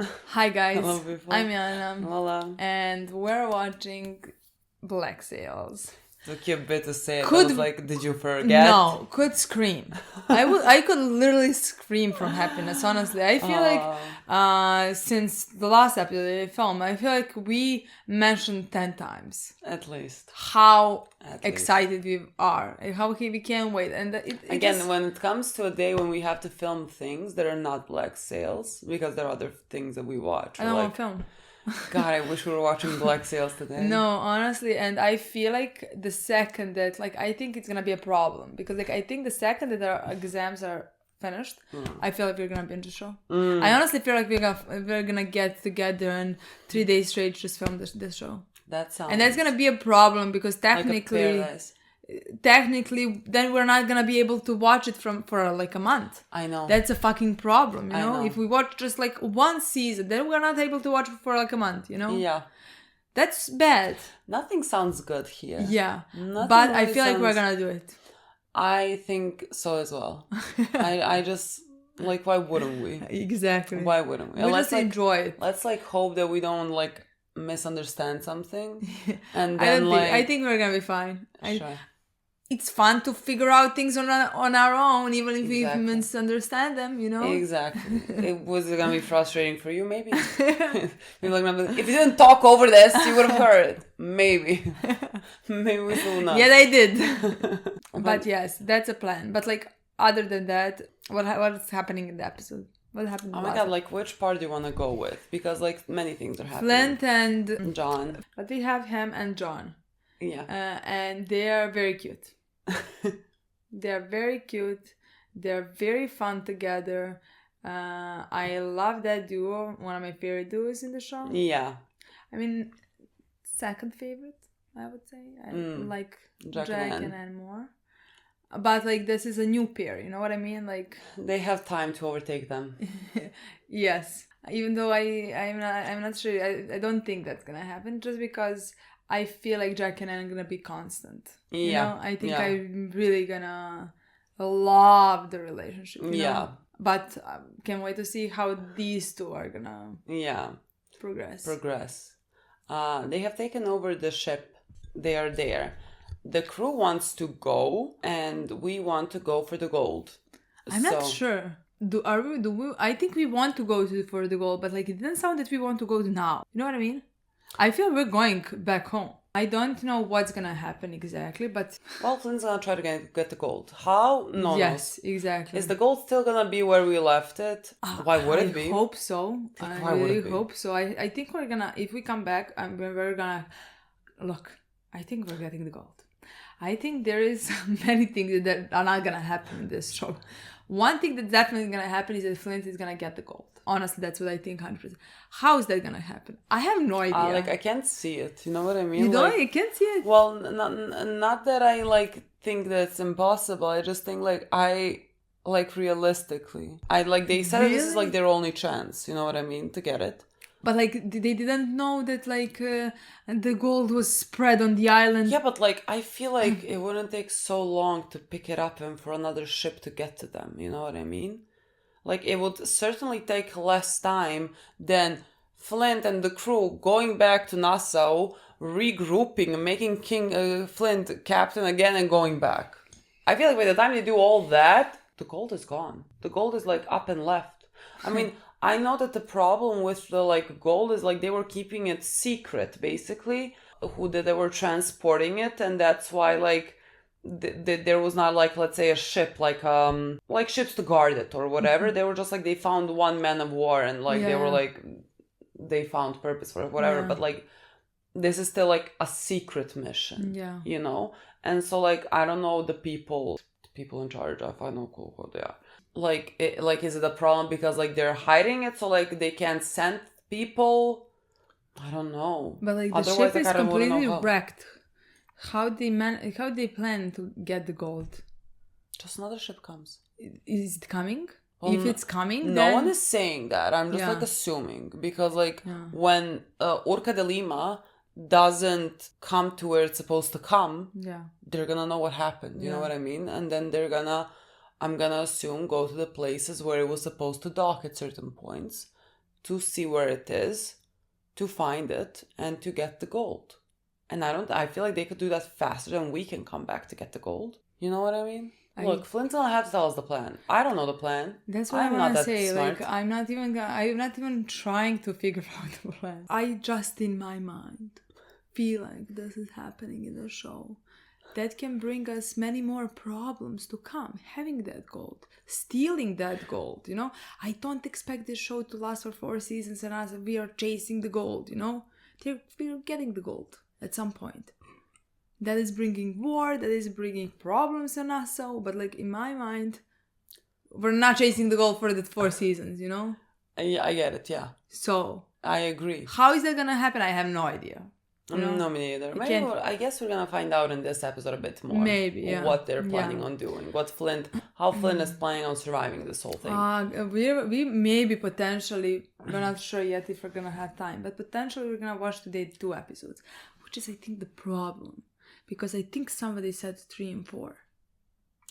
Hi guys, Hello, people. I'm Milena, Lola. and we're watching Black Sails. Took you a bit to say it. I Could- was like, did you forget? No, could scream. I could literally scream from happiness. Honestly, I feel like since the last episode of the film, I feel like we mentioned 10 times At least. how At excited we are, and how we can't wait. And Again, just, when it comes to a day when we have to film things that are not Black Sails, because there are other things that we watch. I don't want to film. God, I wish we were watching Black Sails today. No, honestly, and I feel like the second that, like, I think it's gonna be a problem because, like, I think the second that our exams are finished, I feel like we're gonna binge the show. I honestly feel like we're gonna get together and 3 days straight just film this show. That sounds. And that's gonna be a problem because like a paradise. technically, then we're not gonna be able to watch it for like a month. I know. That's a fucking problem, you I know? know. If we watch just like one season, then we're not able to watch it for like a month, you know? Yeah. That's bad. Nothing sounds good here. Yeah. Nothing But I really feel like we're sounds- gonna do it. I think so as well. I just, like, why wouldn't we? Exactly. Why wouldn't we? We Let's, just like, enjoy it. Let's like hope that we don't like misunderstand something, and I then don't like think, I think we're gonna be fine. Sure. It's fun to figure out things on our own, even if Exactly. we misunderstand them, you know? Exactly. It was gonna be frustrating for you, maybe. You're like, if you didn't talk over this, you would have heard. Maybe. Maybe we will not. Yeah, they did. But yes, that's a plan. But like, other than that, what's happening in the episode? What happened? Oh my god, like which part do you want to go with? Because like many things are happening. Flint and John. But we have him and John. Yeah. And they are very cute. They're very cute. They're very fun together. I love that duo. One of my favorite duos in the show. Yeah. I mean, second favorite, I would say. I like Jack and Anne more. But like, this is a new pair. You know what I mean? Like, they have time to overtake them. yes. Even though I'm not sure. I don't think that's gonna happen. Just because I feel like Jack and Anne are gonna be constant. Yeah. You know? I think I'm really gonna love the relationship. You know? But can't wait to see how these two are gonna progress. They have taken over the ship. They are there. The crew wants to go, and we want to go for the gold. I'm not sure. Do we? I think we want to go for the gold, but like it didn't sound that we want to go now. You know what I mean? I feel we're going back home. I don't know what's gonna happen exactly, but well, Flint's gonna try to get the gold. How? No. Yes, exactly. Is the gold still gonna be where we left it? Why would it be? I hope so. Why I would really it be? hope so. I think we're gonna. If we come back, we're gonna look. I think we're getting the gold. I think there is many things that are not gonna happen in this show. One thing that's definitely gonna happen is that Flint is gonna get the gold. Honestly, that's what I think 100%. How is that gonna happen? I have no idea. Like I can't see it. You know what I mean? You don't? Like, You can't see it? well, not that I like think that's impossible. I just think like realistically, they said this is like their only chance. You know what I mean? To get it. But like they didn't know that like the gold was spread on the island. Yeah, but like I feel like it wouldn't take so long to pick it up and for another ship to get to them. You know what I mean? Like it would certainly take less time than Flint and the crew going back to Nassau, regrouping, making King Flint captain again, and going back. I feel like by the time they do all that, the gold is gone. The gold is like up and left. I mean. I know that the problem with the like gold is like they were keeping it secret basically, who they were transporting it, and that's why like there was not like, let's say, a ship like ships to guard it or whatever. They were just like they found one man of war and like they were like they found purpose for it, whatever. But like this is still like a secret mission, you know. And so like I don't know the people in charge. I have no clue who they are. Like is it a problem because like they're hiding it so like they can't send people? I don't know. But like the Otherwise, ship is like, completely wrecked. How they plan to get the gold? Just another ship comes. Is it coming? Well, if it's coming, no one is saying that. I'm just like Yeah. assuming because like when Urca de Lima doesn't come to where it's supposed to come, they're gonna know what happened. You know what I mean? And then I'm gonna assume go to the places where it was supposed to dock at certain points to see where it is, to find it, and to get the gold. And I feel like they could do that faster than we can come back to get the gold. You know what I mean? Look, Flint will have to tell us the plan. I don't know the plan. That's what I'm not say. Smart. Like, I'm not even trying to figure out the plan. I just in my mind feel like this is happening in the show. That can bring us many more problems to come. Having that gold, stealing that gold, you know. I don't expect this show to last for 4 seasons and us we are chasing the gold, you know. We're getting the gold at some point. That is bringing war, that is bringing problems in Nassau, but like in my mind, we're not chasing the gold for the 4 seasons, you know? I get it, yeah. So, I agree. How is that gonna happen? I have no idea. You know? No, me neither. Maybe I guess we're gonna find out in this episode a bit more. Maybe, yeah. What they're planning on doing. How Flint is planning on surviving this whole thing. We maybe potentially, we're not sure yet if we're gonna have time, but potentially we're gonna watch today 2 episodes, which is I think the problem. Because I think somebody said 3 and 4.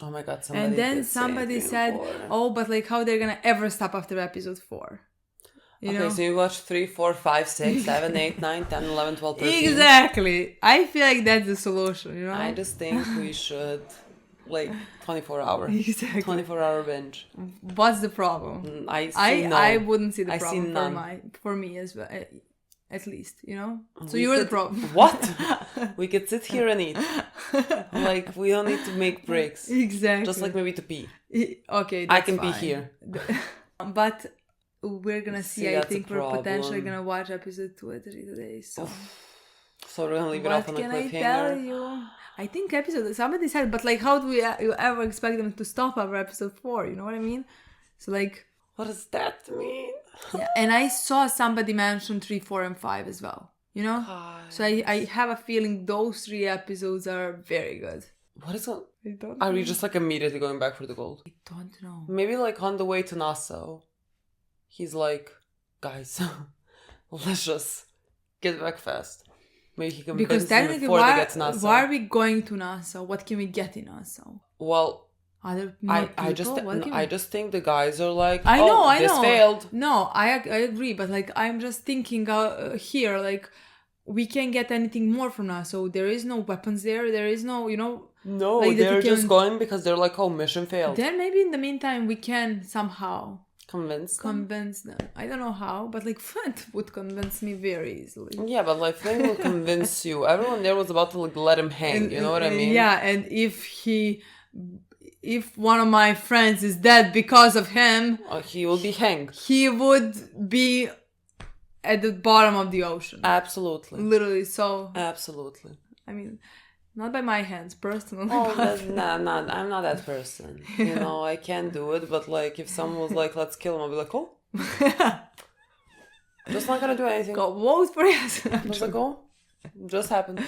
Oh my god, somebody said, oh, but like how they're gonna ever stop after episode 4. You know? So you watch 3, 4, 5, 6, 7, 8, 9, 10, 11, 12, 13. Exactly. I feel like that's the solution, you know? I just think we should, 24 hour. Exactly. 24-hour binge. What's the problem? I wouldn't see the problem for me as well. At least, you know? So you're the problem. What? We could sit here and eat. We don't need to make breaks. Exactly. Just maybe to pee. Okay, that's I can fine. Be here. But we're gonna see I think we're potentially gonna watch episode 2 or 3 today. So we're gonna leave it off on a cliffhanger. What can I tell you? I think somebody said, but how do you ever expect them to stop after episode 4? You know what I mean? So what does that mean? Yeah, and I saw somebody mention 3, 4, and 5 as well. You know? God. So I have a feeling those 3 episodes are very good. What is it? Are we just immediately going back for the gold? I don't know. Maybe on the way to Nassau, he's like, guys, let's just get back fast. Maybe he can because technically, before they get to Nassau. Why are we going to Nassau? What can we get in Nassau? Well, I just think the guys are like, I know. This failed. No, I agree, but I'm just thinking here, we can't get anything more from us. So there is no weapons there. There is no, you know. No, they're just going because they're mission failed. Then maybe in the meantime we can somehow convince them. I don't know how, but Flint would convince me very easily. Yeah, but Flint will convince you. Everyone there was about to let him hang. You know what I mean? Yeah, and if one of my friends is dead because of him, he will be hanged. He would be at the bottom of the ocean. Absolutely. Literally, so. Absolutely. I mean, not by my hands, personally. Oh, I'm not that person. Yeah. You know, I can't do it, but if someone was let's kill him, I'll be like, oh. Just not gonna do anything. Go vote for yes. Just just happened.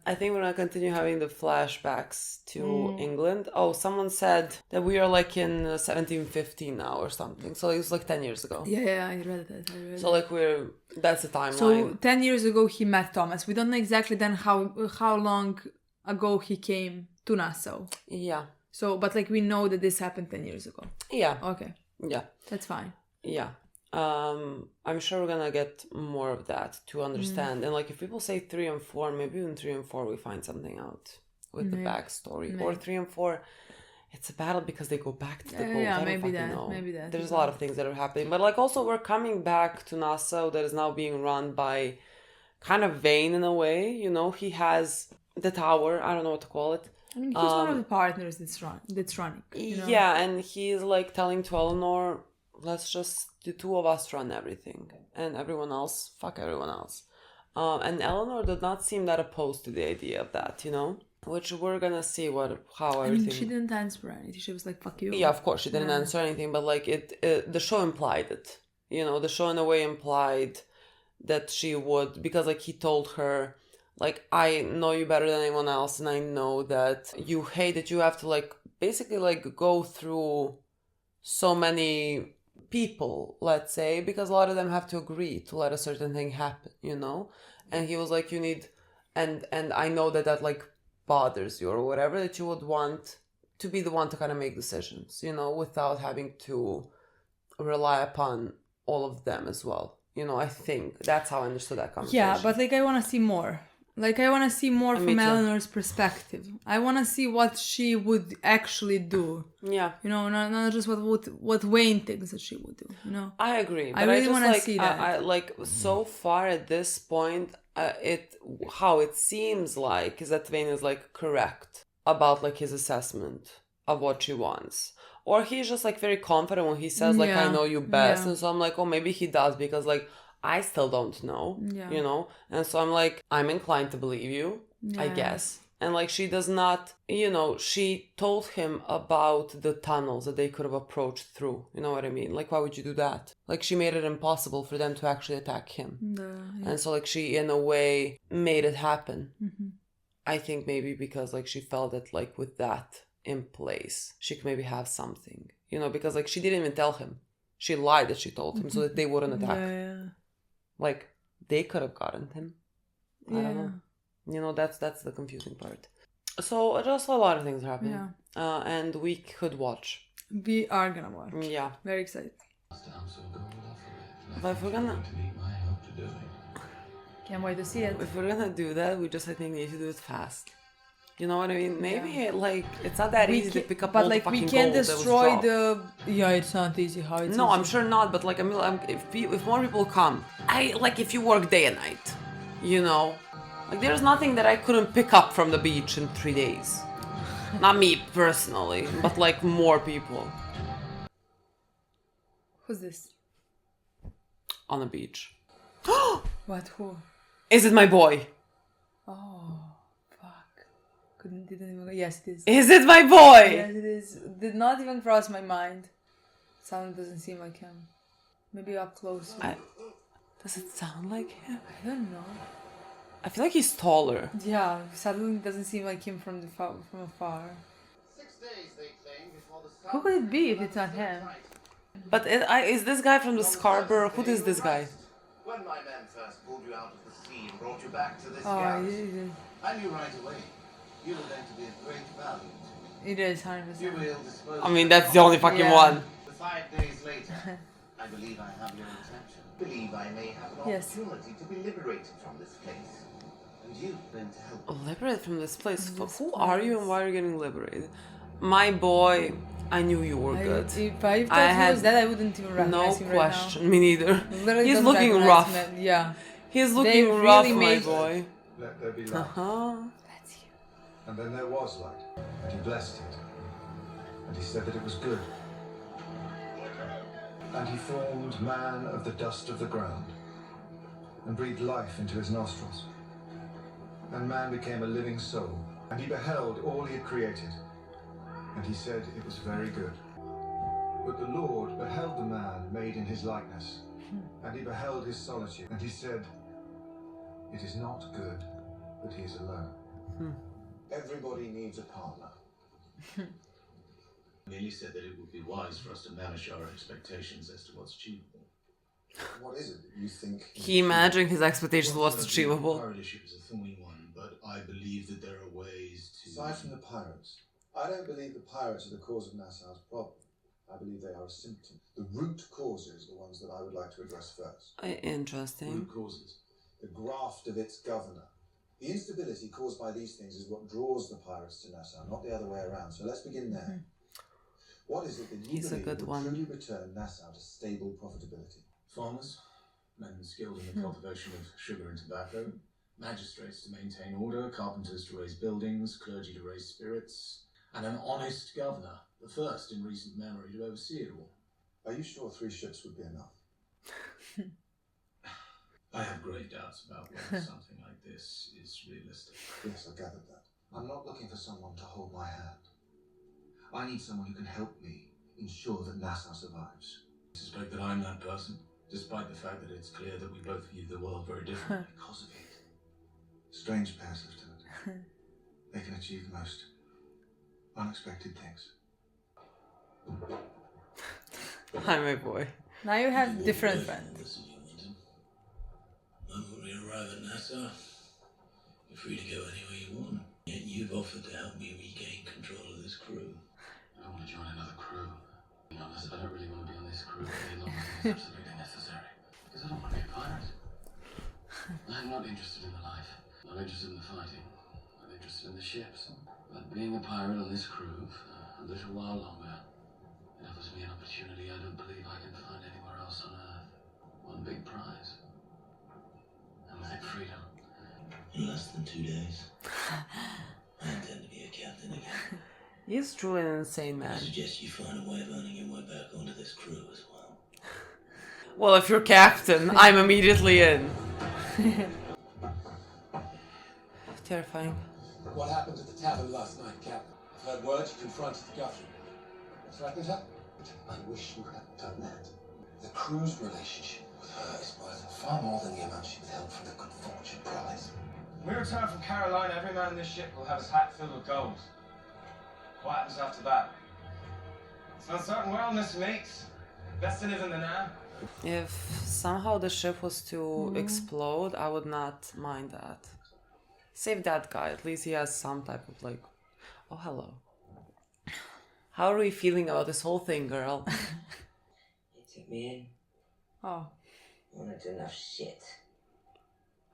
I think we're going to continue having the flashbacks to England. Oh, someone said that we are in 1715 now or something. So it was 10 years ago. Yeah, I read that. So that's the timeline. So 10 years ago he met Thomas. We don't know exactly then how long ago he came to Nassau. Yeah. So, but we know that this happened 10 years ago. Yeah. Okay. Yeah. That's fine. Yeah. I'm sure we're gonna get more of that to understand. And if people say 3 and 4, maybe in 3 and 4 we find something out with the backstory. Maybe. Or 3 and 4, it's a battle because they go back to the gold. Yeah, maybe that. There's a lot of things that are happening. But also we're coming back to Nassau that is now being run by kind of Vane in a way. You know, he has the tower. I don't know what to call it. I mean, he's one of the partners that's running. You know? Yeah, and he's telling to Eleanor, let's just the 2 of us run everything, and everyone else, fuck everyone else. And Eleanor did not seem that opposed to the idea of that, you know, which we're gonna see how everything. I mean, she didn't answer anything. She was like, "Fuck you." Yeah, of course she didn't answer anything, but the show implied it. You know, the show in a way implied that she would, because he told her, I know you better than anyone else, and I know that you hate that you have to basically go through so many people, let's say, because a lot of them have to agree to let a certain thing happen, you know. And he was like, you need, and I know that bothers you or whatever, that you would want to be the one to kind of make decisions, you know, without having to rely upon all of them as well. You know, I think that's how I understood that conversation. Yeah, but like I want to see more. Like I want to see more from Eleanor's perspective. I want to see what she would actually do. Yeah. You know, not just what Vane thinks that she would do. You know. I agree, but I really want to see that. I like so far at this point, how it seems like is that Vane is like correct about like his assessment of what she wants. Or he's just like very confident when he says like, I know you best. And so I'm like, oh, maybe he does, because like I still don't know, you know? And so I'm like, I'm inclined to believe you, I guess. And like she does not, you know, she told him about the tunnels that they could have approached through. You know what I mean? Like, why would you do that? Like she made it impossible for them to actually attack him. And so like she in a way made it happen. I think maybe because like she felt that like with that in place, she could maybe have something, you know, because like she didn't even tell him. She lied that she told him so that they wouldn't attack. Like they could have gotten him. I don't know. You know, that's the confusing part. So just a lot of things are happening. And we could watch. We are gonna watch. Yeah. Very excited. But if we're gonna... Can't wait to see it. If we're gonna do that, we just, I think, need to do it fast. You know what I mean? Maybe like it's not that easy to pick up all the fucking gold. But like we can't destroy the. Yeah, it's not easy. How it's no, easy. I'm sure not. But like if more people come, if you work day and night, you know, like there's nothing that I couldn't pick up from the beach in 3 days. Not me personally, but like more people. Who's this? On the beach. What? Who? Is it my boy? Oh. Didn't even. Yes, it is. Is it my boy? Yes, it is. Did not even cross my mind. Sound doesn't seem like him. Maybe up close. Does it sound like him? I don't know. I feel like he's taller. Yeah, suddenly doesn't seem like him from afar. 6 days they claim before the sun. Who could it be if it's not him? But is this guy from the Scarborough? Who is this guy? When my men first pulled you out of the sea and brought you back to this Oh, garrison, I knew right away you were going to be of great value to me. it is 100%. You will dispose. I mean, that's the only fucking one. 5 days later, I believe I have your attention. I believe I may have an opportunity to be liberated from this place. And you going to help. Liberated from this place? Who are you and why are you getting liberated? My boy, I knew you were good. If I thought he was dead, I wouldn't even recognize him right now. No question, me neither. Literally He's doesn't looking recognize rough. him. Yeah. He's looking rough, my boy. Let there be light. That's you. And then there was light, and he blessed it. And he said that it was good. And he formed man of the dust of the ground, and breathed life into his nostrils. And man became a living soul, and he beheld all he had created. And he said it was very good. But the Lord beheld the man made in his likeness, and he beheld his solitude, and he said, it is not good that he is alone. Everybody needs a partner. Merely said that it would be wise for us to manage our expectations as to what's achievable. What is it that you think? He imagined his expectations was achievable. The pirate issue is a thorny one, but I believe that there are ways to... Aside from the pirates, I don't believe the pirates are the cause of Nassau's problem. I believe they are a symptom. The root causes are the ones that I would like to address first. Interesting. Root causes. The graft of its governor. The instability caused by these things is what draws the pirates to Nassau, not the other way around. So let's begin there. What is it that you believe will truly return Nassau to stable profitability? Farmers, men skilled in the cultivation of sugar and tobacco, magistrates to maintain order, carpenters to raise buildings, clergy to raise spirits, and an honest governor, the first in recent memory to oversee it all. Are you sure 3 ships would be enough? I have grave doubts about whether something like this is realistic. Yes, I gathered that. I'm not looking for someone to hold my hand. I need someone who can help me ensure that Nassau survives. I suspect that I'm that person, despite the fact that it's clear that we both view the world very differently. Because of it. Strange pairs, Lieutenant. They can achieve the most unexpected things. Hi, my boy. Now you have different friends. When we arrive at Nassau, you're free to go anywhere you want. Yet you've offered to help me regain control of this crew. I don't want to join another crew. be honest, I don't really want to be on this crew any longer than is absolutely necessary. Because I don't want to be a pirate. I'm not interested in the life. Not interested in the fighting. Not interested in the ships. But being a pirate on this crew for a little while longer, it offers me an opportunity I don't believe I can find anywhere else on Earth. One big prize. And with it, freedom. In less than 2 days, I intend to be a captain again. He's truly an insane I man. suggest you find a way of earning your way back onto this crew as well. Well, if you're captain, I'm immediately in. Terrifying. What happened at the tavern last night, Captain? I've heard word you confronted the governor. Threatened her? I wish you hadn't done that. The crew's relationship with her is worth far more than the amount she withheld from the good fortune prize. When we return from Carolina, every man in this ship will have his hat filled with gold. What happens after that? It's an uncertain world, Mr. Meeks. Best to live in the now. If somehow the ship was to explode, I would not mind that. Save that guy, at least he has some type of like... Oh, hello. How are we feeling about this whole thing, girl? You took me in. Oh. Wanted enough shit.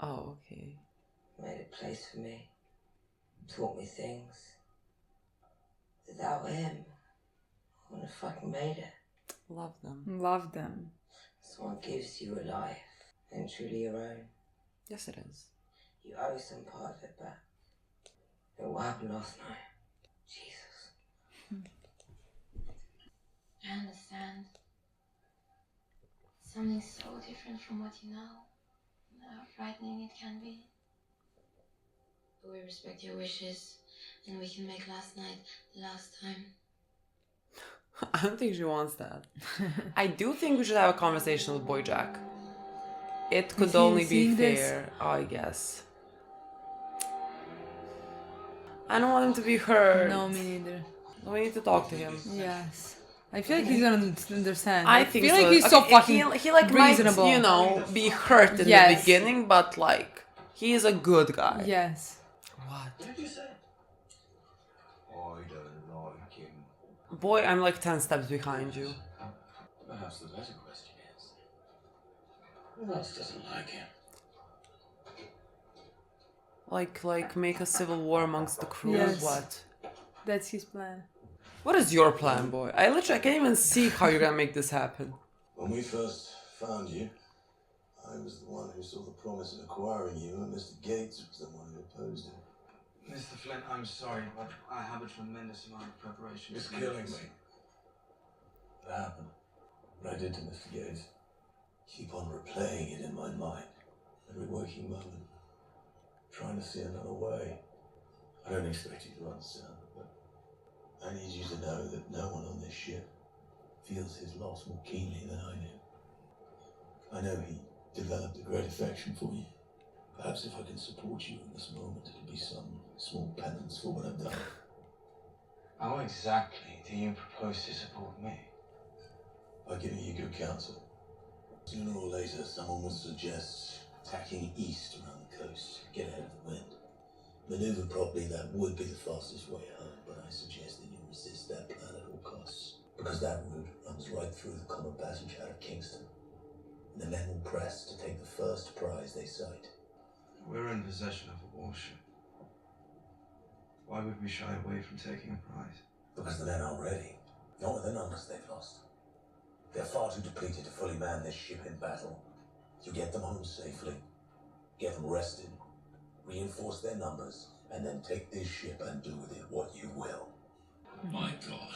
Oh, okay. Made a place for me. Taught me things. Without him, I wouldn't have fucking made it. Love them. Love them. Someone gives you a life, and truly your own. Yes, it is. You owe some part of it back. But what happened last night? Jesus. I understand. Something so different from what you know. How frightening it can be. But we respect your wishes, and we can make last night the last time. I don't think she wants that. I do think we should have a conversation with Boy Jack. It could only be fair, I guess. I don't want him to be hurt. No, me neither. We need to talk to him. Yes. I feel like he's gonna understand. I think feel so. like he's so Okay, fucking he like reasonable. might, you know, be hurt in the Yes. beginning, but like he is a good guy. Yes. What? What did you say? I don't like him. Boy, I'm like 10 steps behind you. Perhaps the better question is, Who else doesn't like him? Like make a civil war amongst the crew. Yes. What? That's his plan. What is your plan, boy? I can't even see how you're gonna make this happen. When we first found you, I was the one who saw the promise in acquiring you, and Mr. Gates was the one who opposed it. Mr. Flint, I'm sorry, but I have a tremendous amount of preparation. It's killing me. What happened? What I did to Mr. Gates. Keep on replaying it in my mind. Every waking moment. Trying to see another way. I don't expect you to understand, but I need you to know that no one on this ship feels his loss more keenly than I do. I know he developed a great affection for you. Perhaps if I can support you in this moment, it'll be some small penance for what I've done. How exactly do you propose to support me? By giving you good counsel. Sooner or later, someone would suggest tacking east around the coast, get ahead of the wind. Maneuver properly, that would be the fastest way home, but I suggest that you resist that plan at all costs, because that route runs right through the common passage out of Kingston. And the men will press to take the first prize they sight. We're in possession of a warship. Why would we shy away from taking a prize? Because the men aren't ready. Not with the numbers they've lost. They're far too depleted to fully man this ship in battle. You get them home safely, get them rested, reinforce their numbers, and then take this ship and do with it what you will. my God,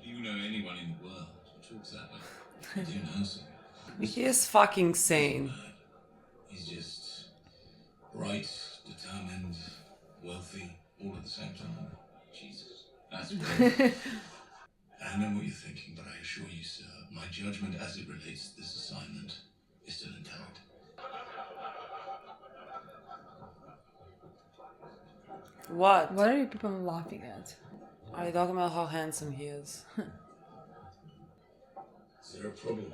do you know anyone in the world who talks that way? I do know some. He is fucking sane. He's just bright, determined, wealthy, all at the same time. Jesus, that's great. I know what you're thinking, but I assure you, sir, my judgment as it relates to this assignment is still intact. What? What are you people laughing at? Are you talking about how handsome he is? Is there a problem?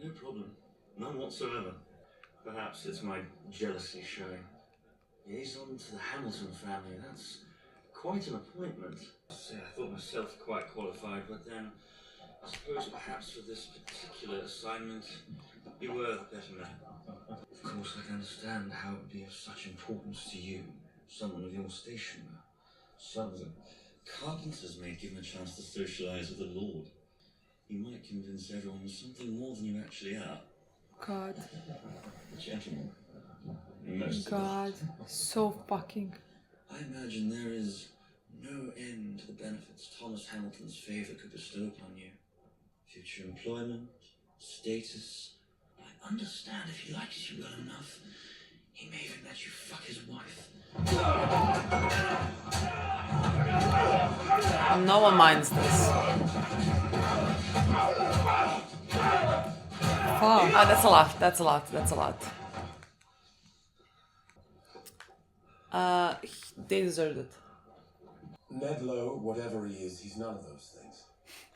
No problem. None whatsoever. Perhaps it's my jealousy showing. Liaison to the Hamilton family, that's quite an appointment. I thought myself quite qualified, but then I suppose perhaps for this particular assignment, you were the better man. Of course, I can understand how it would be of such importance to you, someone of your station. Son of a carpenter's mate given a chance to socialise with the Lord. You might convince everyone of something more than you actually are. God. Gentlemen. Most God. So fucking. I imagine there is no end to the benefits Thomas Hamilton's favour could bestow upon you. Future employment, status. I understand if he likes you well enough, he may even let you fuck his wife. No one minds this. Fuck. Ah, that's a lot. That's a lot. That's a lot. They deserved it. Ned Lowe, whatever he is, he's none of those things.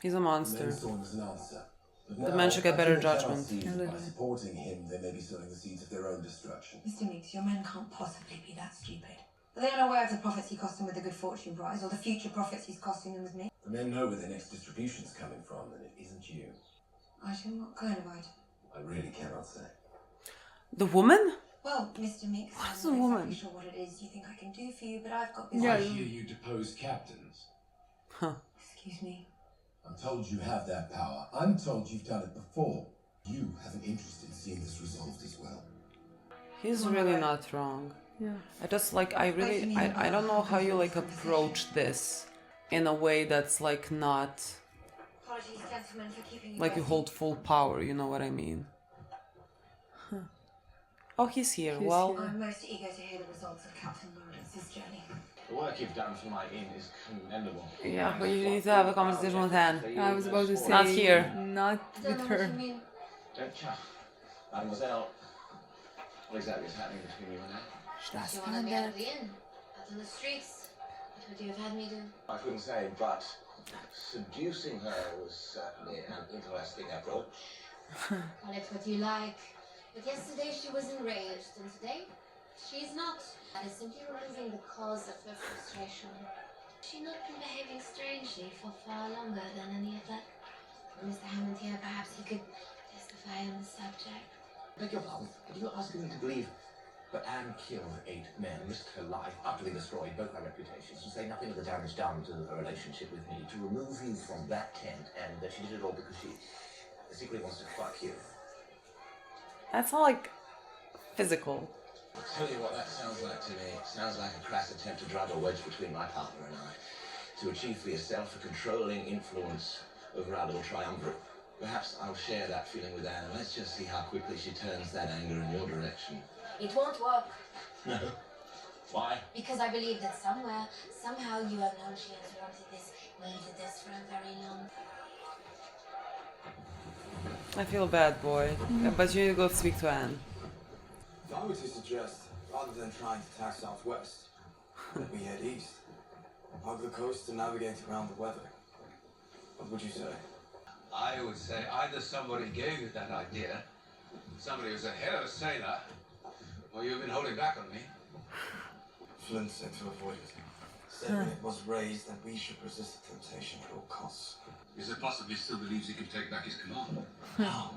He's a monster. Men saw him as an answer. But The now, man should get I better think they cannot judgment. see that by supporting him, they may be sowing the seeds of their own destruction. Mr. Meeks, your men can't possibly be that stupid. Are they unaware of the profits he cost them with the Good Fortune Prize, or the future profits he's costing them with me? The men know where their next distribution's coming from, and it isn't you. Item, what kind of item? I really cannot say. The woman? Well, Mr. Meeks, What's I'm the not woman? exactly sure what it is you think I can do for you, but I've got I business. hear you depose captains. Huh. Excuse me. I'm told you have that power. I'm told you've done it before. You have an interest in seeing this resolved as well. He's really not wrong. Yeah. I just like, I don't know how you like approach this in a way that's like not Apologies, gentlemen, for keeping you like you waiting. hold full power, you know what I mean? Huh. Oh, he's here. He's well, here. I'm most eager to hear the results of Captain Lawrence's journey. The work you've done for my inn is commendable. yeah, but you need to have a conversation with Anne. I was about to say. Not here. Not I don't with know what her. you mean. Don't chaff. Mademoiselle, what exactly is happening between you and Anne? She wanted me out of the inn, out on the streets. What would you have had me do? I couldn't say, but seducing her was certainly an interesting approach. Call it what you like. But yesterday she was enraged, and today she is not. That is simply removing the cause of her frustration. She's not been behaving strangely for far longer than any of that. Mr. Hammond here, perhaps he could testify on the subject. Beg your pardon, but you're asking me to believe that Anne killed 8 men, risked her life, utterly destroyed both our reputations, to say nothing of the damage done to her relationship with me, to remove you from that tent, and that she did it all because she secretly wants to fuck you. That's not like physical. I'll tell you what that sounds like to me. It sounds like a crass attempt to drive a wedge between my partner and I, to achieve for yourself a controlling influence over our little triumvirate. Perhaps I'll share that feeling with Anne, and let's just see how quickly she turns that anger in your direction. It won't work. No. Why? Because I believe that somewhere, somehow you have known she has wanted this, needed this for a very long time. I feel bad, boy. Yeah, but you need to go speak to Anne. If I were to suggest, rather than trying to tack southwest, that we head east, hug the coast to navigate around the weather, what would you say? I would say either somebody gave you that idea, somebody who's a hell of a sailor, or you've been holding back on me. Flint said to avoid it. Said when it was raised that we should resist the temptation at all costs. Is it possible he still believes he can take back his command? No.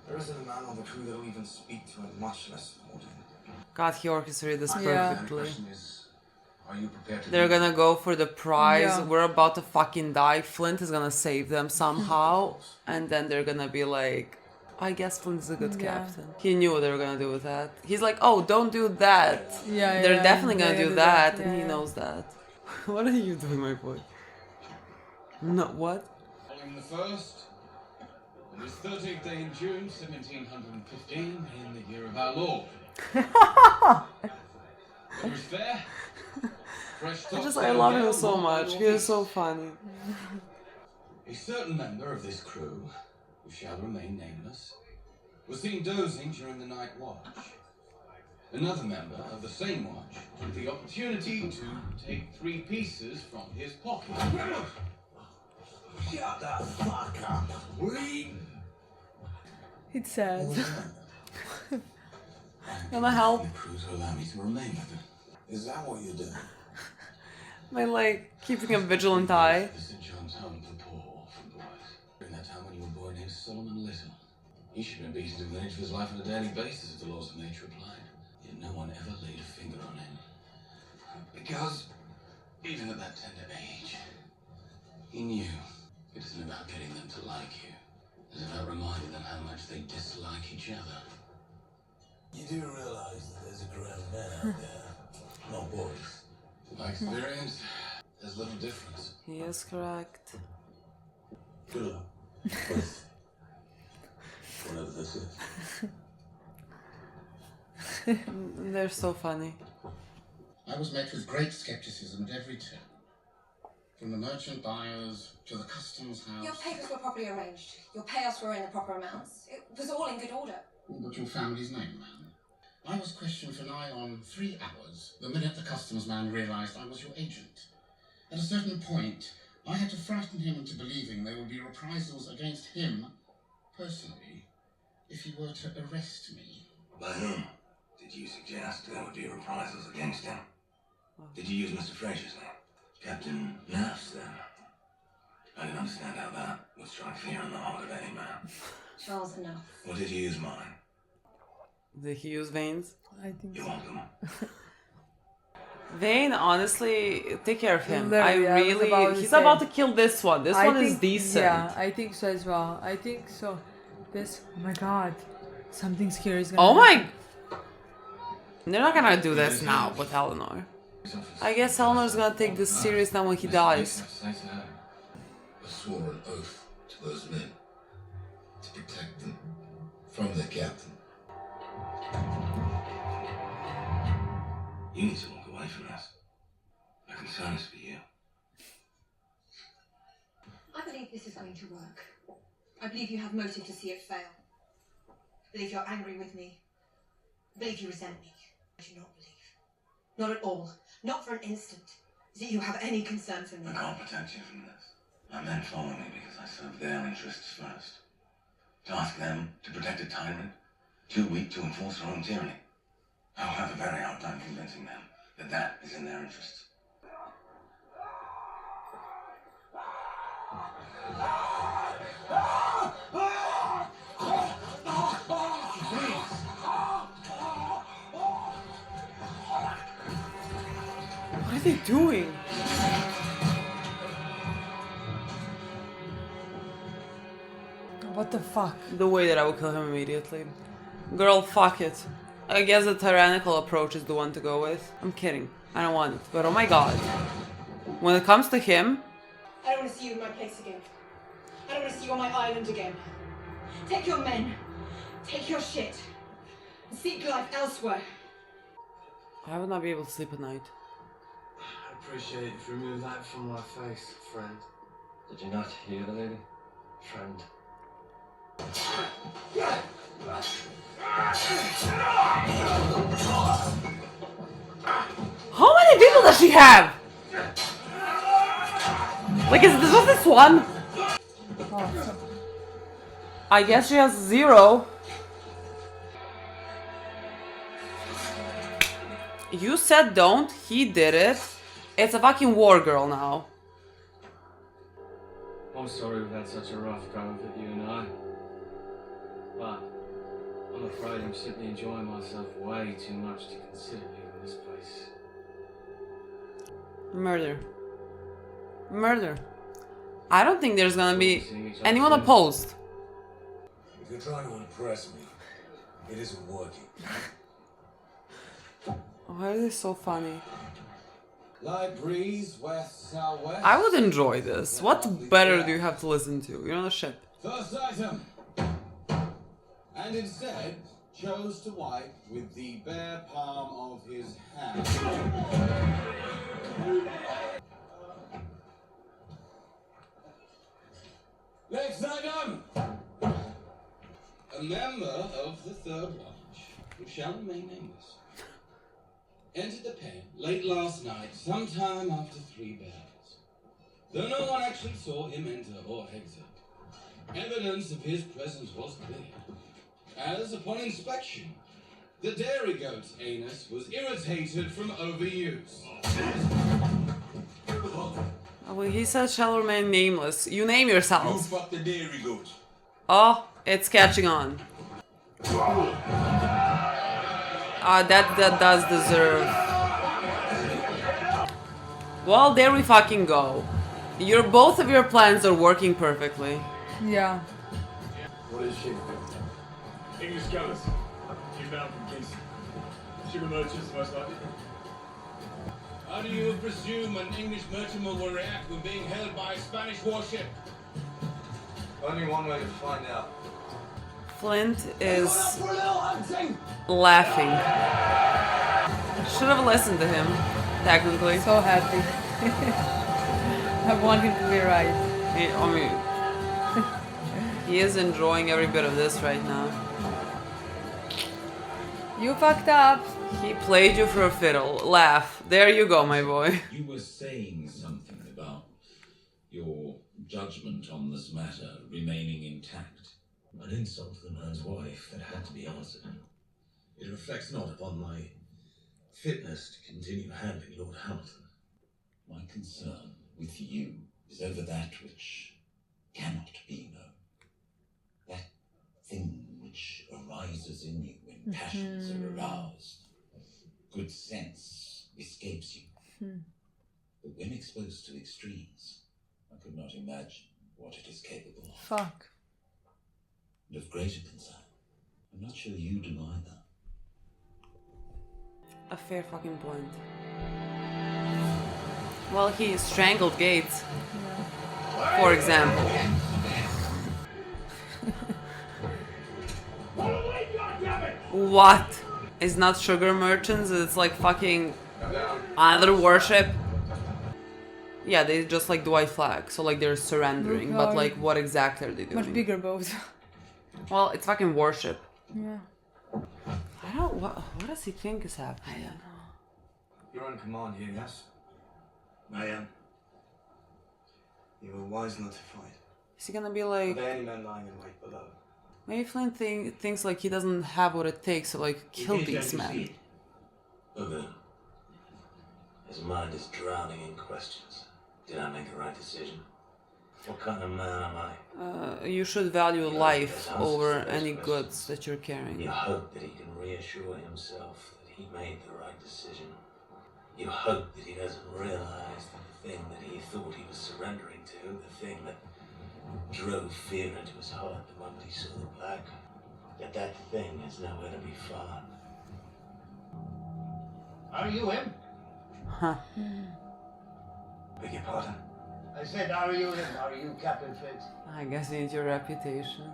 There isn't a man on the crew that'll even speak to him, much less support him. God, he orchestrated this Yeah. perfectly. Are you prepared to They're gonna go for the prize. Yeah. We're about to fucking die. Flint is gonna save them somehow. And then they're gonna be like, I guess Flint's a good Yeah. captain. He knew what they were gonna do with that. He's like, oh, don't do that. Yeah, They're yeah, definitely gonna they're do gonna that. do And that, he yeah. knows that. What are you doing, my boy? No, what? Following the first, it is 13th day in June, 1715, in the year of our Lord. Weather is fair. Fresh I love him so much. He is so funny. A certain member of this crew, who shall remain nameless, was seen dozing during the night watch. Another member of the same watch took the opportunity to take 3 pieces from his pocket. Shut the fuck up. It's sad. Gonna help. The crew to allow me to remain with them. Is that what you're doing? By like keeping a vigilant eye. The St. John's Home for poor orphan boys. During that time when you were a boy named Solomon Little. He should have been beaten to the edge of his life on a daily basis if the laws of nature applied. Yet no one ever laid a finger on him. Because, even at that tender age, he knew it isn't about getting them to like you. It's about reminding them how much they dislike each other. You do realize that there's a grown man out there, not boys. My experience, there's little difference. He is correct. Good luck. With whatever this is. They're so funny. I was met with great skepticism at every turn. From the merchant buyers to the customs house. Your papers were properly arranged. Your payouts were in the proper amounts. It was all in good order. But your family's name, ma'am. I was questioned for nigh on 3 hours the minute the customs man realised I was your agent. At a certain point, I had to frighten him into believing there would be reprisals against him, personally, if he were to arrest me. By whom did you suggest there would be reprisals against him? Did you use Mr. Fraser's name? Captain Nass, then? I didn't understand how that would strike fear in the heart of any man. Charles enough. Or did you use mine? Did he use Vane's? I think You're welcome. Vane, honestly, take care of him. Literally, I was about to He's say. about to kill this one. This one is think- decent. Yeah, I think so as well. I think so. Oh my god. Something scary is gonna Oh my... happen. They're not gonna do this now with Eleanor. I guess Eleanor's gonna take this serious now when he dies. I swore an oath to those men to protect them from their captain. You need to walk away from this. My concern is for you. I believe this is going to work. I believe you have motive to see it fail. I believe you're angry with me. I believe you resent me. I do not believe. Not at all. Not for an instant. That you have any concern for me. I can't protect you from this. My men follow me because I serve their interests first. To ask them to protect a tyrant, too weak to enforce their own tyranny. I'll have a very hard time convincing them that that is in their interests. What are they doing? What the fuck? The way that I will kill him immediately. Girl, fuck it. I guess the tyrannical approach is the one to go with. I'm kidding. I don't want it. But oh my god. When it comes to him... I don't want to see you in my place again. I don't want to see you on my island again. Take your men. Take your shit. And seek life elsewhere. I would not be able to sleep at night. I'd appreciate it if you remove that from my face, friend. Did you not hear the lady? Friend. How many people does she have? Like, is this this one? I guess she has 0. You said don't, he did it. It's a fucking war girl now. I'm sorry we've had such a rough go of it, you and I. But I'm afraid I'm simply enjoying myself way too much to consider leaving this place. Murder. Murder. I don't think there's gonna be anyone opposed. If you're trying to impress me, it isn't working. Why are they so funny? Light breeze, west, southwest. I would enjoy this. What better do you have to listen to? You're on a ship. First item. And instead chose to wipe with the bare palm of his hand. Next item. A member of the Third Watch, who shall remain nameless, entered the pen late last night, sometime after 3 bells. Though no one actually saw him enter or exit, evidence of his presence was clear, as upon inspection, the dairy goat's anus was irritated from overuse. Well, he says shall remain nameless. You name yourself. You fuck the dairy goat. Oh, it's catching on. That does deserve. Well, there we fucking go. Both of your plans are working perfectly. Yeah. What is she? English gunners. Inbound from Kingston. Sugar merchants, most likely. How do you presume an English merchant will react when being held by a Spanish warship? Only one way to find out. Flint is laughing. Should have listened to him, technically. So happy. I want him to be right. He is enjoying every bit of this right now. You fucked up. He played you for a fiddle. Laugh. There you go, my boy. You were saying something about your judgment on this matter remaining intact. An insult to the man's wife that had to be answered. It reflects not upon my fitness to continue handling Lord Hamilton. My concern with you is over that which cannot be known. That thing which arises in you when passions are aroused. Good sense escapes you. But when exposed to extremes, I could not imagine what it is capable of. Fuck. And of greater concern, I'm not sure you do either. A fair fucking point. Well, he strangled Gates, for example. What? It's not sugar merchants, it's like fucking another warship. Yeah, they just like the white flag, so like they're surrendering, but like what exactly are they doing? Much bigger boat. Well, it's fucking warship. Yeah. I don't. What does he think is happening? I don't know. You're in command here, yes? I am. You were wise not to fight. Is he gonna be like? Are there any men lying in wait below? Maybe Flint thinks like he doesn't have what it takes to like kill these men. Oh, then. His mind is drowning in questions. Did I make the right decision? What kind of man am I? You should value life over any goods that you're carrying. You hope that he can reassure himself that he made the right decision. You hope that he doesn't realize that the thing that he thought he was surrendering to, the thing that drove fear into his heart the moment he saw the black, that thing is nowhere to be found. Are you him? Huh. Beg your pardon? I said, are you him? Are you Captain Flint? I guess you need your reputation.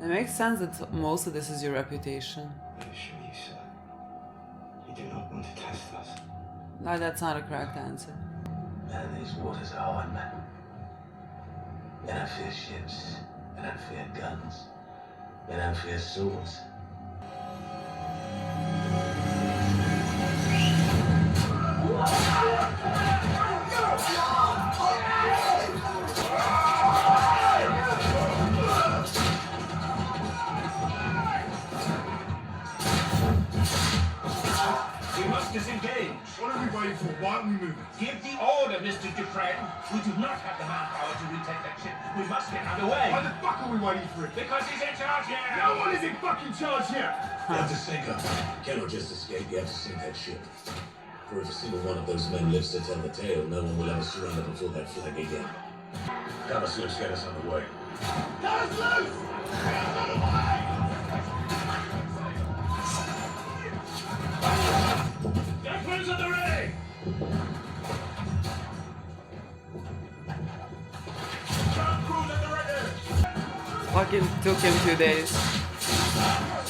It makes sense that most of this is your reputation. I assure you, sir, you do not want to test us. No, that's not a correct answer. Man, these waters are hard, man. They don't fear ships. They don't fear guns. They don't fear swords. We must disengage. What are we waiting for? Why aren't we moving? Give the order, Mr. Dupresne. We do not have the manpower to retake that ship. We must get underway. Why the fuck are we waiting for it? Because he's in charge here. No one is in fucking charge here. You have to sink her. You cannot just escape, you have to sink that ship. For if a single one of those men lives to tell the tale, no one will ever surrender before that flag again. Cover slips get us underway. Cut us loose! Get us underway! Get crews at the ready! Sharp crews at the ready! Fucking took him 2 days.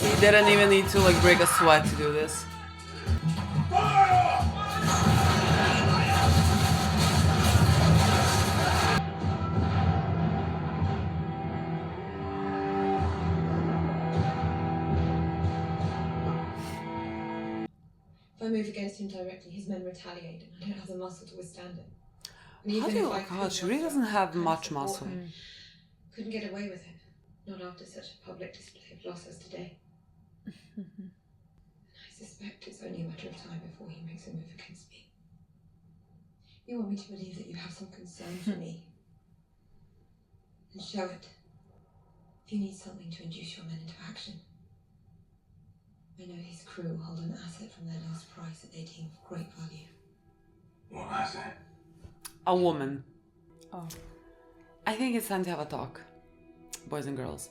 He didn't even need to like break a sweat to do this. If I move against him directly, his men retaliate, and I don't have the muscle to withstand it. And How do even you? if I God, could she really doesn't have much muscle. couldn't get away with it. Not after such a public display of loss as today. And I suspect it's only a matter of time before he makes a move against me. You want me to believe that you have some concern for me. And show it. If you need something to induce your men into action. I know his crew hold an asset from their last price that they deem of great value. What asset? A woman. Oh. I think it's time to have a talk, boys and girls.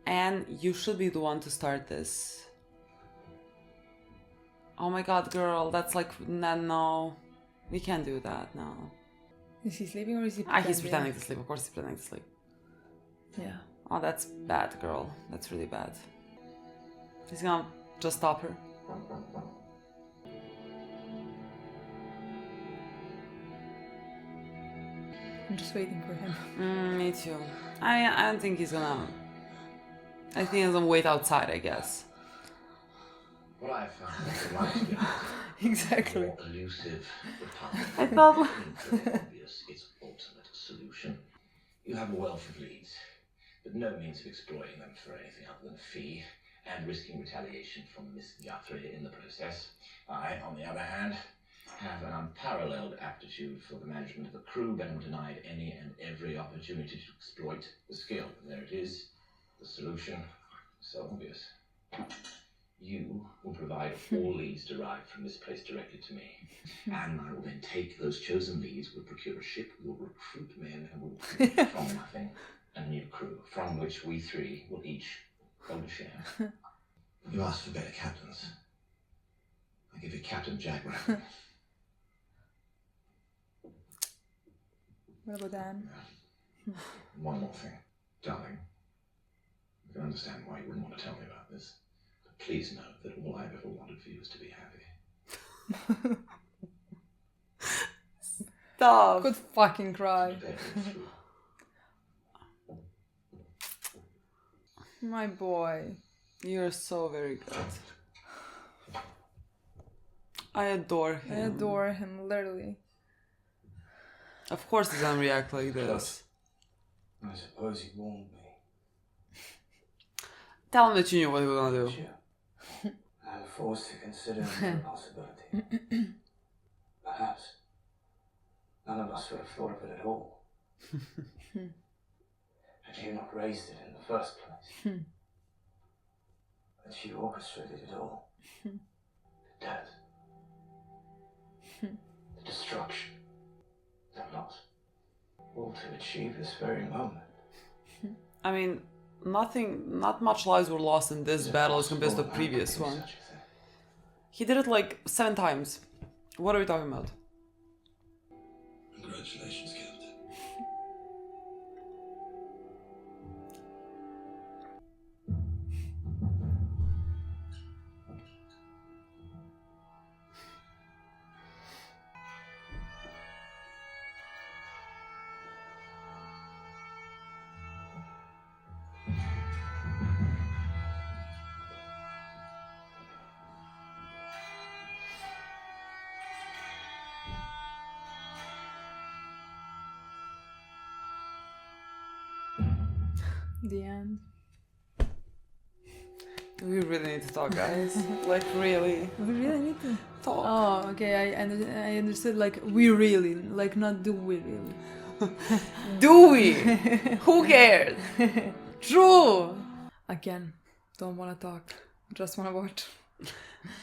And you should be the one to start this. Oh my god, girl, that's like, no. We can't do that, no. Is he sleeping or is he pretending? He's pretending to sleep, of course he's pretending to sleep. Yeah. Oh, that's bad, girl. That's really bad. He's gonna just stop her. I'm just waiting for him. Me too. I don't think he's gonna... I think he's gonna wait outside, I guess. What I found is the right exactly. more elusive, the path I felt like... obvious, its ultimate solution. You have a wealth of leads, but no means of exploiting them for anything other than a fee, and risking retaliation from Miss Guthrie in the process. I, on the other hand, have an unparalleled aptitude for the management of a crew, but am denied any and every opportunity to exploit the skill. There it is, the solution, so obvious. You will provide all leads derived from this place directly to me, and I will then take those chosen leads, will procure a ship, will recruit men, and will create from nothing a new crew, from which we three will each hold a share. You asked for better captains. I give you Captain Jack Rabbit. What about Dan? One more thing, darling. I can understand why you wouldn't want to tell me about this. But please know that all I've ever wanted for you is to be happy. Stop. Could fucking cry. My boy. You're so very good. I adore him. I adore him, literally. Of course he's gonna react like this. I suppose you warned me. Tell him that you knew what he was gonna do. I'm forced to consider the possibility. Perhaps none of us would have thought of it at all. Had you not raised it in the first place. But you orchestrated it all. The death. The destruction. The loss. All to achieve this very moment. I mean, not much lives were lost in this battle as compared to the previous one. He did it like 7 times. What are we talking about? Congratulations, Captain. The end. We really need to talk, guys. Like, really. We really need to talk. Oh, okay. I understood. Like, we really, like, not do we really. Do we? Who cares? True. Again, don't want to talk. Just want to watch.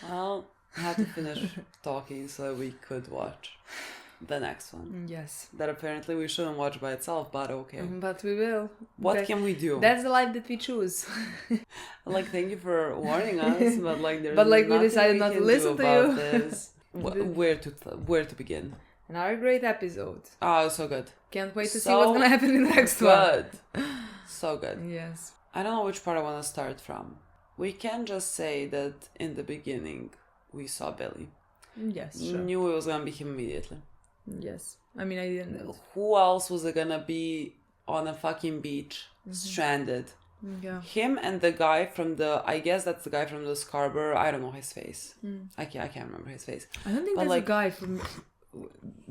Well, I had to finish talking so we could watch the next one. Yes. That apparently we shouldn't watch by itself, but okay. But we will. What can we do? That's the life that we choose. Like, thank you for warning us, but like there's we decided not to listen to you. This. Where to begin? Another great episode. Oh, so good. Can't wait to see what's gonna happen in the next one. So good. Yes. I don't know which part I want to start from. We can just say that in the beginning we saw Billy. Yes, sure. Knew it was gonna be him immediately. Yes. I mean, I didn't know. Who else was it gonna be on a fucking beach, stranded? Yeah. Him and the guy from the... I guess that's the guy from the Scarborough. I don't know his face. I can't remember his face. I don't think that's a guy from...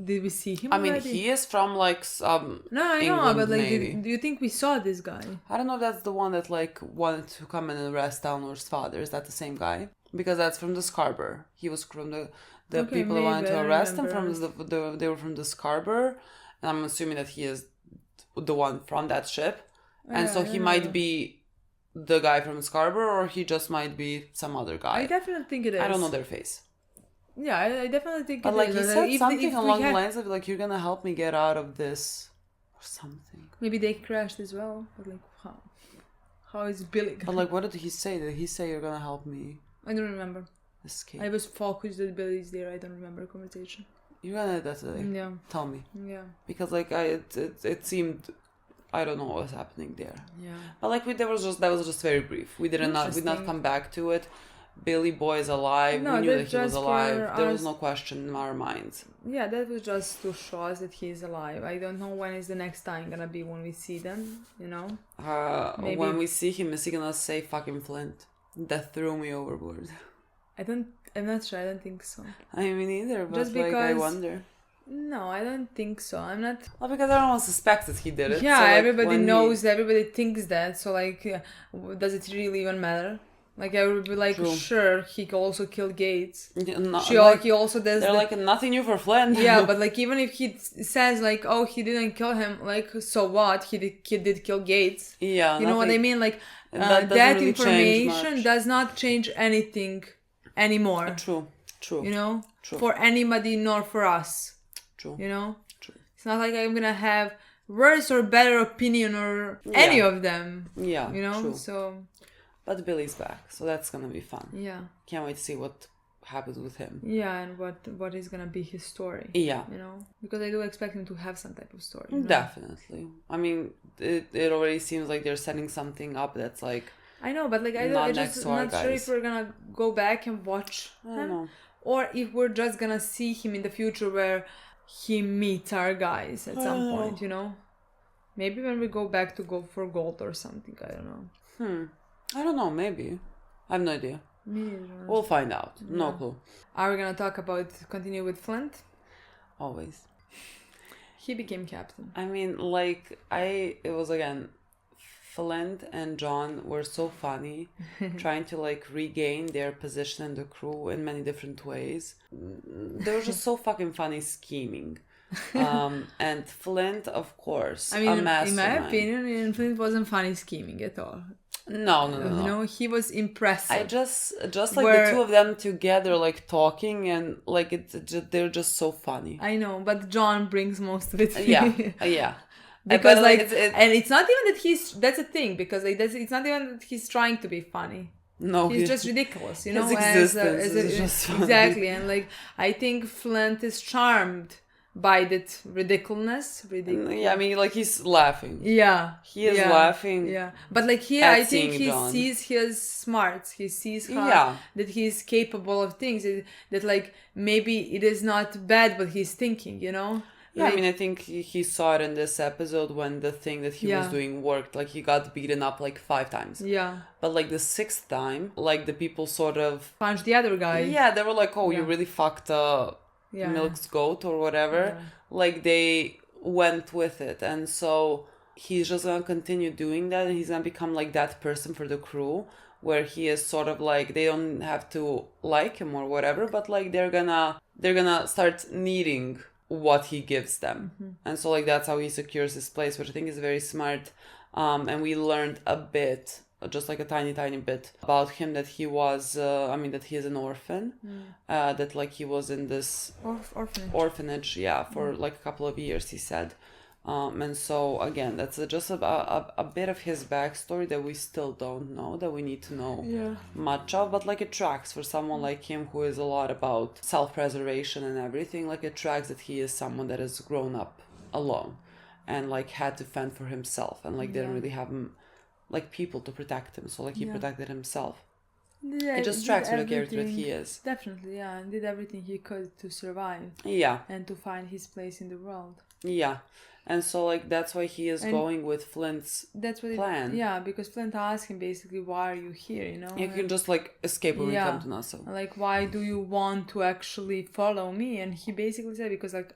Did we see him already? already? He is from like some... No, I know, but like, do you think we saw this guy? I don't know if that's the one that like wanted to come and arrest Eleanor's father. Is that the same guy? Because that's from the Scarborough. He was from the The Okay, people who wanted maybe, I to don't arrest him remember. they were from the Scarborough, and I'm assuming that he is the one from that ship, and so he might be the guy from Scarborough, or he just might be some other guy. I definitely think it is. I don't know their face. Yeah, I definitely think But it like is. he If said something we along the had- lines of like, you're gonna help me get out of this or something. Maybe they crashed as well. But like, how is Billy? But like, what did he say? Did he say you're gonna help me I don't remember. escape? I was focused that Billy's there. I don't remember the conversation. You're gonna definitely tell me. Yeah. Because like it seemed, I don't know what was happening there. Yeah. But like that was just very brief. We did not come back to it. Billy Boy is alive. No, we knew that that's he was just alive. for There was us- no question in our minds. Yeah, that was just to show us that he's alive. I don't know when is the next time gonna be when we see them, you know? Maybe- When we see him, is he gonna say fucking Flint? That threw me overboard. I'm not sure, I don't think so. I mean, either, but Just like, I because- wonder. No, I don't think so. I'm not... Well, because everyone suspects that he did it. Yeah, so, like, everybody when knows, everybody thinks that, so like, does it really even matter? Like, I would be like, True. sure, he also killed Gates. He He also does... They're like, nothing new for Flint. Yeah, but like, even if he says like, oh, he didn't kill him, like, so what? He did kill Gates. Yeah, You know what I nothing- mean? Like, that doesn't that really change information much. does not change anything anymore. True. You know? True. For anybody nor for us. True. You know? True. It's not like I'm gonna have worse or better opinion or any Yeah. of them. Yeah, You know? true. So, But Billy's back, so that's gonna be fun. yeah. Can't wait to see what happens with him. Yeah, and what is gonna be his story. Yeah. You know? Because I do expect him to have some type of story. you know? Definitely. I mean, it already seems like they're setting something up that's like... I know, but like I Not I next just to our not sure guys. if we're gonna go back and watch I don't him, know. or if we're just gonna see him in the future where he meets our guys at I some don't know. point. You know, maybe when we go back to go for gold or something. I don't know. I don't know, maybe. I have no idea. Me neither. We'll find out. No Yeah. clue. Are we gonna talk about continue with Flint? Always. He became captain. I mean, like, it was again, Flint and John were so funny, trying to like regain their position in the crew in many different ways. They were just so fucking funny scheming. And Flint, of course, I a mean, in mastermind. my opinion, Flint wasn't funny scheming at all. No. You know, he was impressive. I just like Where- the two of them together, like talking, and like they're just so funny. I know, but John brings most of it. Yeah. Because But, like, it's and it's not even that that's a thing, because like it's not even that he's trying to be funny. No, he's just ridiculous, you know. his existence is just funny. Exactly, and like I think Flint is charmed by that ridiculousness. Yeah, I mean, like he's laughing. Yeah, He is yeah, laughing. Yeah, but like here, at I think seeing he John. sees his smarts. He sees how, Yeah. that he's capable of things. That like maybe it is not bad what he's thinking, you know. Yeah, Like, I mean, I think he saw it in this episode when the thing that he was Yeah. doing worked. Like, he got beaten up like 5 times. Yeah. But like the 6th time, like the people sort of... punch the other guy. Yeah, they were like, oh, you Yeah. really fucked Yeah. Milk's goat or whatever. Yeah. Like, they went with it. And so he's just gonna continue doing that. And he's gonna become like that person for the crew, where he is sort of like, they don't have to like him or whatever, but like they're gonna start needing what he gives them. And so like that's how he secures his place, which I think is very smart. And we learned a bit, just like a tiny bit about him, that he was that he is an orphan, that like he was in this orphanage for like a couple of years, he said. And so again, that's just a bit of his backstory that we still don't know, that we need to know much of, but like it tracks for someone like him who is a lot about self-preservation and everything. Like it tracks that he is someone that has grown up alone and like had to fend for himself, and like didn't really have like people to protect him, so like he protected himself. It just tracks for the character that he is. Definitely, yeah, and did everything he could to survive. Yeah. And to find his place in the world. Yeah. And so like that's why he is going with Flint's plan. Because Flint asked him basically, why are you here, you know? You can just like escape when we come to Nassau. Like, why do you want to actually follow me? And he basically said, because like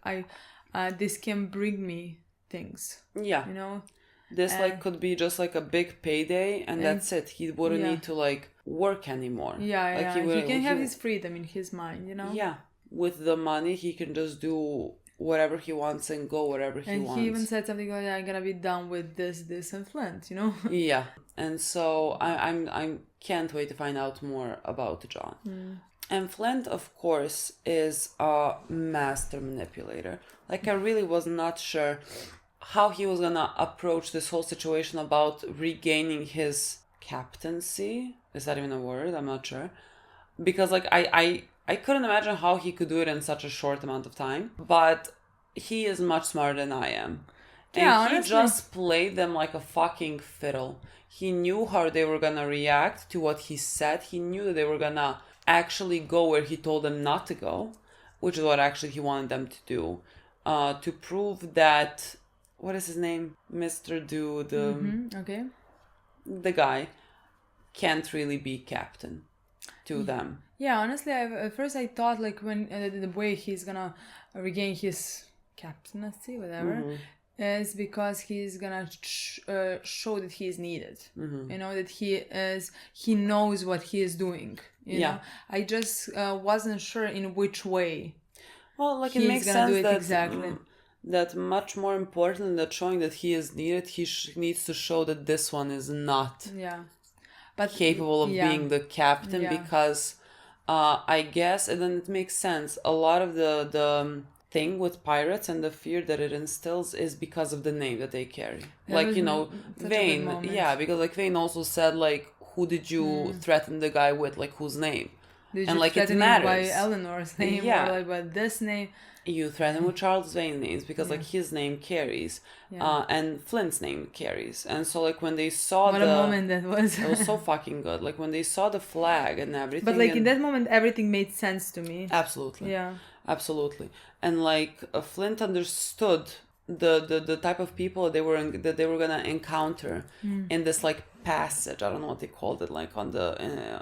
this can bring me things. Yeah. You know? This like could be just like a big payday, and that's it. He wouldn't need to like work anymore. Yeah, like he can have his freedom in his mind, you know? Yeah. with the money he can just do whatever he wants and go wherever he wants. And he even said something like, I'm gonna be done with this and Flint, you know? Yeah. And so I can't wait to find out more about John. And Flint, of course, is a master manipulator. Like, I really was not sure how he was gonna approach this whole situation about regaining his captaincy. Is that even a word? I'm not sure. Because, like, I couldn't imagine how he could do it in such a short amount of time. But he is much smarter than I am. And Yeah, he honestly. just played them like a fucking fiddle. He knew how they were gonna react to what he said. He knew that they were gonna actually go where he told them not to go, which is what actually he wanted them to do. To prove that, what is his name? Mr. Dude, Okay. the guy, can't really be captain to them. Yeah, honestly, at first I thought like when the way he's gonna regain his captaincy, whatever, is because he's gonna show that he is needed. You know, that he knows what he is doing. You know? I just wasn't sure in which way. Well, like, it makes sense that that much more important than showing that he is needed, he needs to show that this one is not capable of being the captain, because I guess, and then it makes sense, a lot of the thing with pirates and the fear that it instills is because of the name that they carry. Like, you know, Vane, because like Vane also said, like, who did you threaten the guy with, like, whose name? Did and you like, it threaten him matters by Eleanor's name or like by this name? You threaten with Charles Vane names because like his name carries, and Flint's name carries, and so like when they saw what a moment that was. It was so fucking good. Like when they saw the flag and everything. But like in that moment, everything made sense to me. Absolutely. Yeah. Absolutely. And like Flint understood the type of people that they were gonna encounter in this like passage. I don't know what they called it, like on the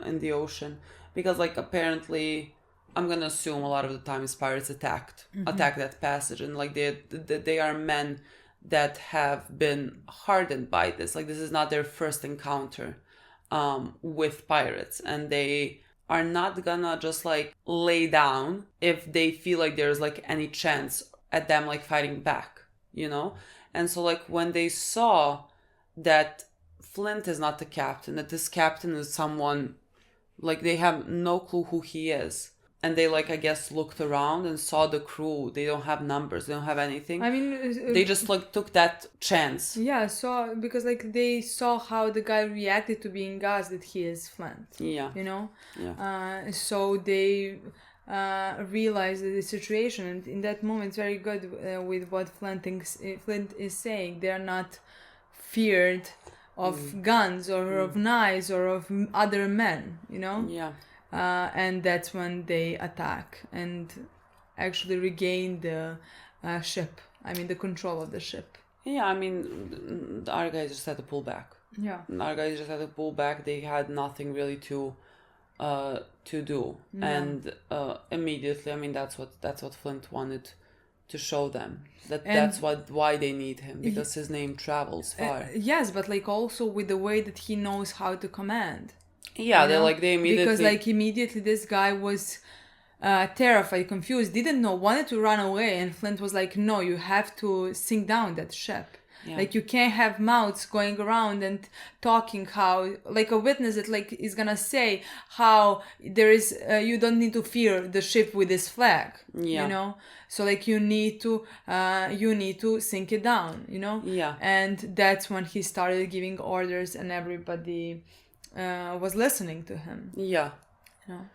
in the ocean, because like apparently, I'm gonna assume a lot of the times pirates attack that passage, and like they are men that have been hardened by this. Like this is not their first encounter with pirates, and they are not gonna just like lay down if they feel like there's like any chance at them like fighting back, you know? And so like when they saw that Flint is not the captain, that this captain is someone, like they have no clue who he is. And they like, I guess, looked around and saw the crew. They don't have numbers. They don't have anything. I mean, they just like took that chance. Yeah, so because like they saw how the guy reacted to being gassed that he is Flint. Yeah. You know? Yeah. So they realized the situation. And in that moment, it's very good with what Flint is saying. They are not feared of guns or of knives or of other men, you know? Yeah. And that's when they attack and actually regain the ship. I mean, the control of the ship. Yeah, I mean, our guys just had to pull back. Yeah. Our guys just had to pull back. They had nothing really to do, and immediately, I mean, that's what Flint wanted to show them. That's why they need him, because his name travels far. Yes, but like also with the way that he knows how to command. Yeah, they immediately... Because like immediately this guy was terrified, confused, didn't know, wanted to run away, and Flint was like, no, you have to sink down that ship. Yeah. Like you can't have mouths going around and talking how, like a witness that like is gonna say how there is, you don't need to fear the ship with this flag, you know? So like you need to sink it down, you know? Yeah. And that's when he started giving orders and everybody was listening to him. Yeah. You know?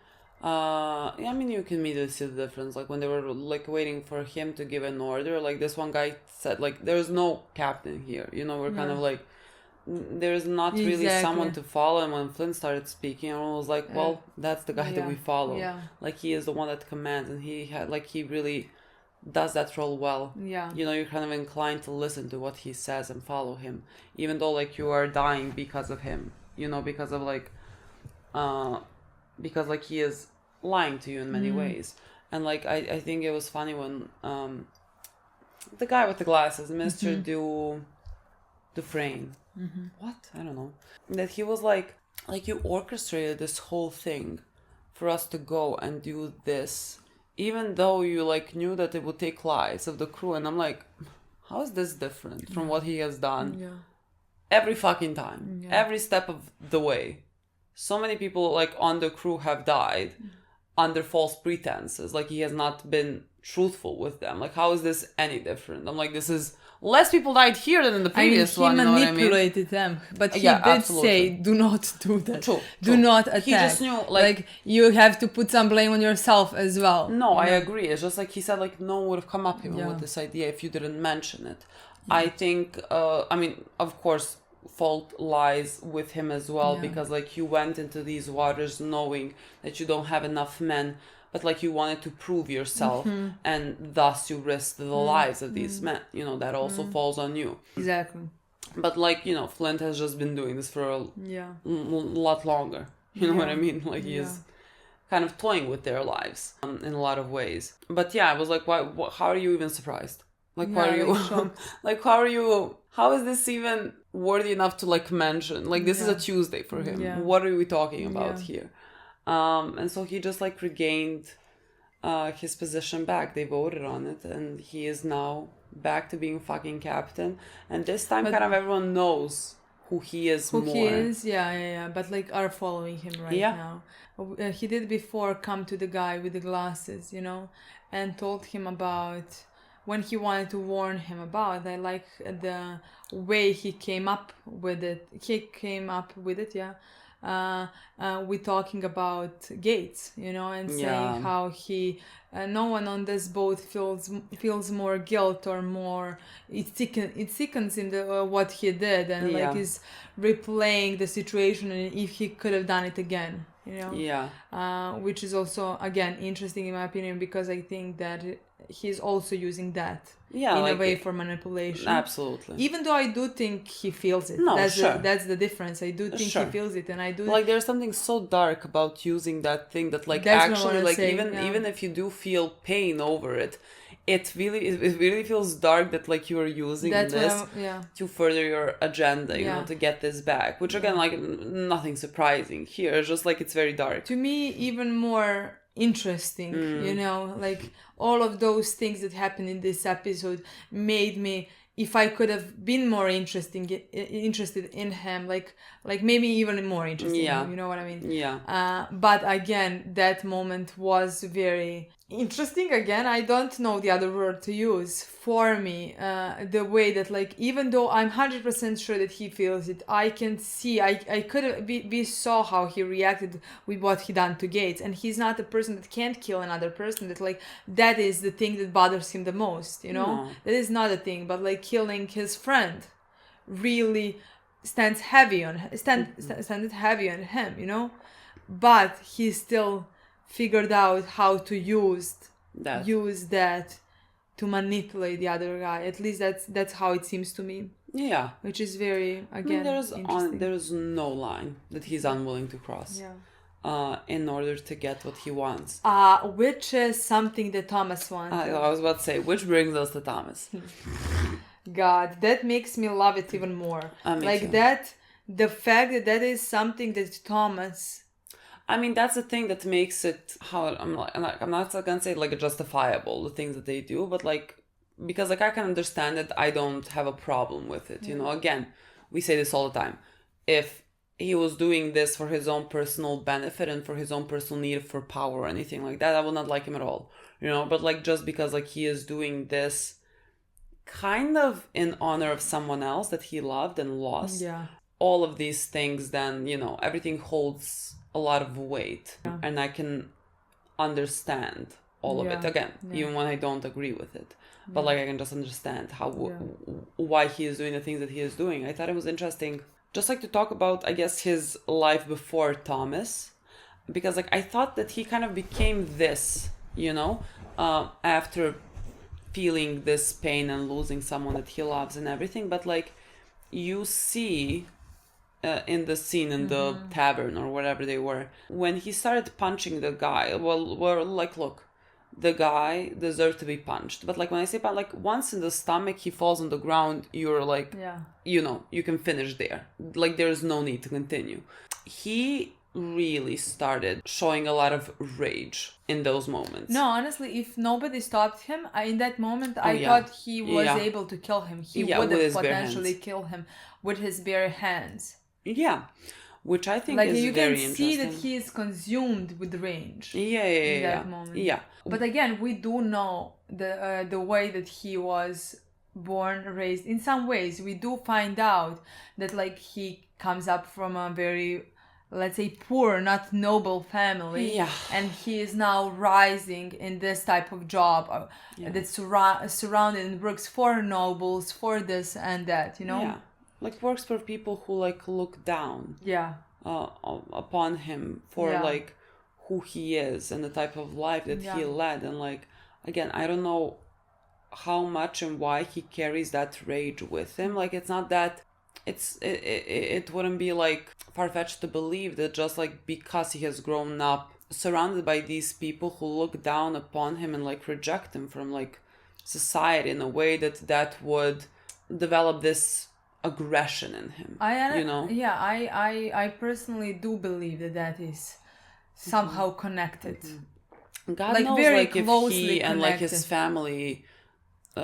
I mean, you can immediately see the difference. Like when they were like waiting for him to give an order, like this one guy said, like there's no captain here. You know, we're kind of like there's not really someone to follow. And when Flint started speaking, everyone was like, well, that's the guy that we follow. Yeah. Like he is the one that commands, and he really does that role well. Yeah. You know, you're kind of inclined to listen to what he says and follow him, even though like you are dying because of him. You know, because of like because like he is lying to you in many ways. And like I think it was funny when the guy with the glasses, Mr. Dufresne, what? I don't know. That he was like you orchestrated this whole thing for us to go and do this even though you like knew that it would take lives of the crew, and I'm like, how is this different from what he has done every fucking time, every step of the way? So many people like on the crew have died under false pretenses, like he has not been truthful with them. Like, how is this any different? I'm like, this is less people died here than in the previous one. He you know what I mean? manipulated them, but he did say, "Do not do that. Do not attack." He just knew, like you have to put some blame on yourself as well. No, I agree. It's just like he said, like no one would have come up even with this idea if you didn't mention it. I think, I mean, of course, fault lies with him as well, because like you went into these waters knowing that you don't have enough men, but like you wanted to prove yourself, and thus you risked the lives of these men. You know, that also falls on you. Exactly. But like, you know, Flint has just been doing this for a lot longer. You know what I mean? Like he is kind of toying with their lives in a lot of ways. But yeah, I was like, why? How are you even surprised? Like, why are you? Like, how are you? How is this even worthy enough to like mention? Like, this is a Tuesday for him. What are we talking about here? And so he just like regained his position back. They voted on it, and he is now back to being fucking captain. And this time, kind of everyone knows who he is more. He is, but like are following him now. He did before come to the guy with the glasses, you know, and told him about when he wanted to warn him about. I like the way he came up with it. We talking about Gates, you know, and saying how he no one on this boat feels more guilt or more it sickens him what he did, and like is replaying the situation and if he could have done it again, you know. Which is also again interesting in my opinion, because I think that he's also using that in a way for manipulation. Absolutely. Even though I do think he feels it. No, that's the difference. I do think he feels it, and I do like there's something so dark about using that thing that like actually like even if you do feel pain over it, it really feels dark that like you are using this to further your agenda, you know, to get this back. Which again, like nothing surprising here. It's just like it's very dark. To me, even more interesting, you know, like all of those things that happened in this episode made me, if I could have been more interested in him, like maybe even more interested in him, you know what I mean? But again, that moment was very interesting. Again, I don't know the other word to use for me. The way that like, even though I'm 100% sure that he feels it, I can see, I could have, we saw how he reacted with what he done to Gates, and he's not a person that can't kill another person. That like, that is the thing that bothers him the most, you know? That is not a thing, but like killing his friend really stands heavy on him, you know? But he still figured out how to use that to manipulate the other guy. At least that's how it seems to me. Yeah. Which is very, again, interesting. There is no line that he's unwilling to cross. In order to get what he wants. Which is something that Thomas wanted. I was about to say, which brings us to Thomas. God, that makes me love it even more. Like that, the fact that is something that Thomas... I mean, that's the thing that makes it, I'm not gonna say like justifiable, the things that they do, but like, because like I can understand it, I don't have a problem with it, you know. Again, we say this all the time. If he was doing this for his own personal benefit and for his own personal need for power or anything like that, I would not like him at all, you know. But like, just because like he is doing this kind of in honor of someone else that he loved and lost, all of these things, then, you know, everything holds a lot of weight, and I can understand all of it. Again, even when I don't agree with it, but like I can just understand how why he is doing the things that he is doing. I thought it was interesting, just like to talk about, I guess, his life before Thomas, because like I thought that he kind of became this, you know, after feeling this pain and losing someone that he loves and everything. But like you see in the scene in the tavern or whatever they were, when he started punching the guy, we're like, look, the guy deserved to be punched. But like when I say punch, like once in the stomach he falls on the ground, you're like, you know, you can finish there. Like there's no need to continue. he really started showing a lot of rage in those moments. No, honestly, if nobody stopped him, in that moment, I thought he was able to kill him. He would have potentially killed him with his bare hands. Yeah, which I think like is you very can interesting. see that he is consumed with rage. In that moment. Yeah. But again, we do know the way that he was born, raised. In some ways, we do find out that like he comes up from a very, let's say, poor, not noble family. Yeah. And he is now rising in this type of job that's surrounded and works for nobles, for this and that, you know? Yeah. Like works for people who like look down. Yeah. Upon him for like who he is and the type of life that he led. And like, again, I don't know how much and why he carries that rage with him. Like, it's not that it wouldn't be like far-fetched to believe that just like because he has grown up surrounded by these people who look down upon him and like reject him from like society in a way that would develop this aggression in him. You know? Yeah, I personally do believe that is somehow connected. God like knows, very like if closely he and like his connected. family,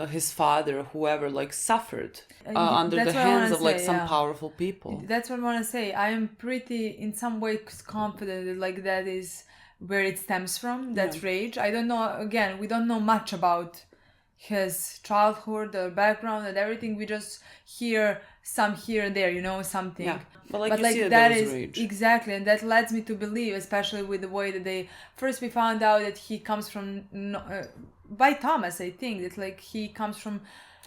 his father, whoever, like suffered under the hands of like some powerful people. That's what I want to say. I am pretty, in some ways, confident that like that is where it stems from. That rage. I don't know. Again, we don't know much about his childhood or background and everything. We just hear some here and there, you know, something. Yeah. But like, but you like see that there was is rage. exactly, and that leads me to believe, especially with the way that they first we found out that he comes from by Thomas. I think that like he comes from.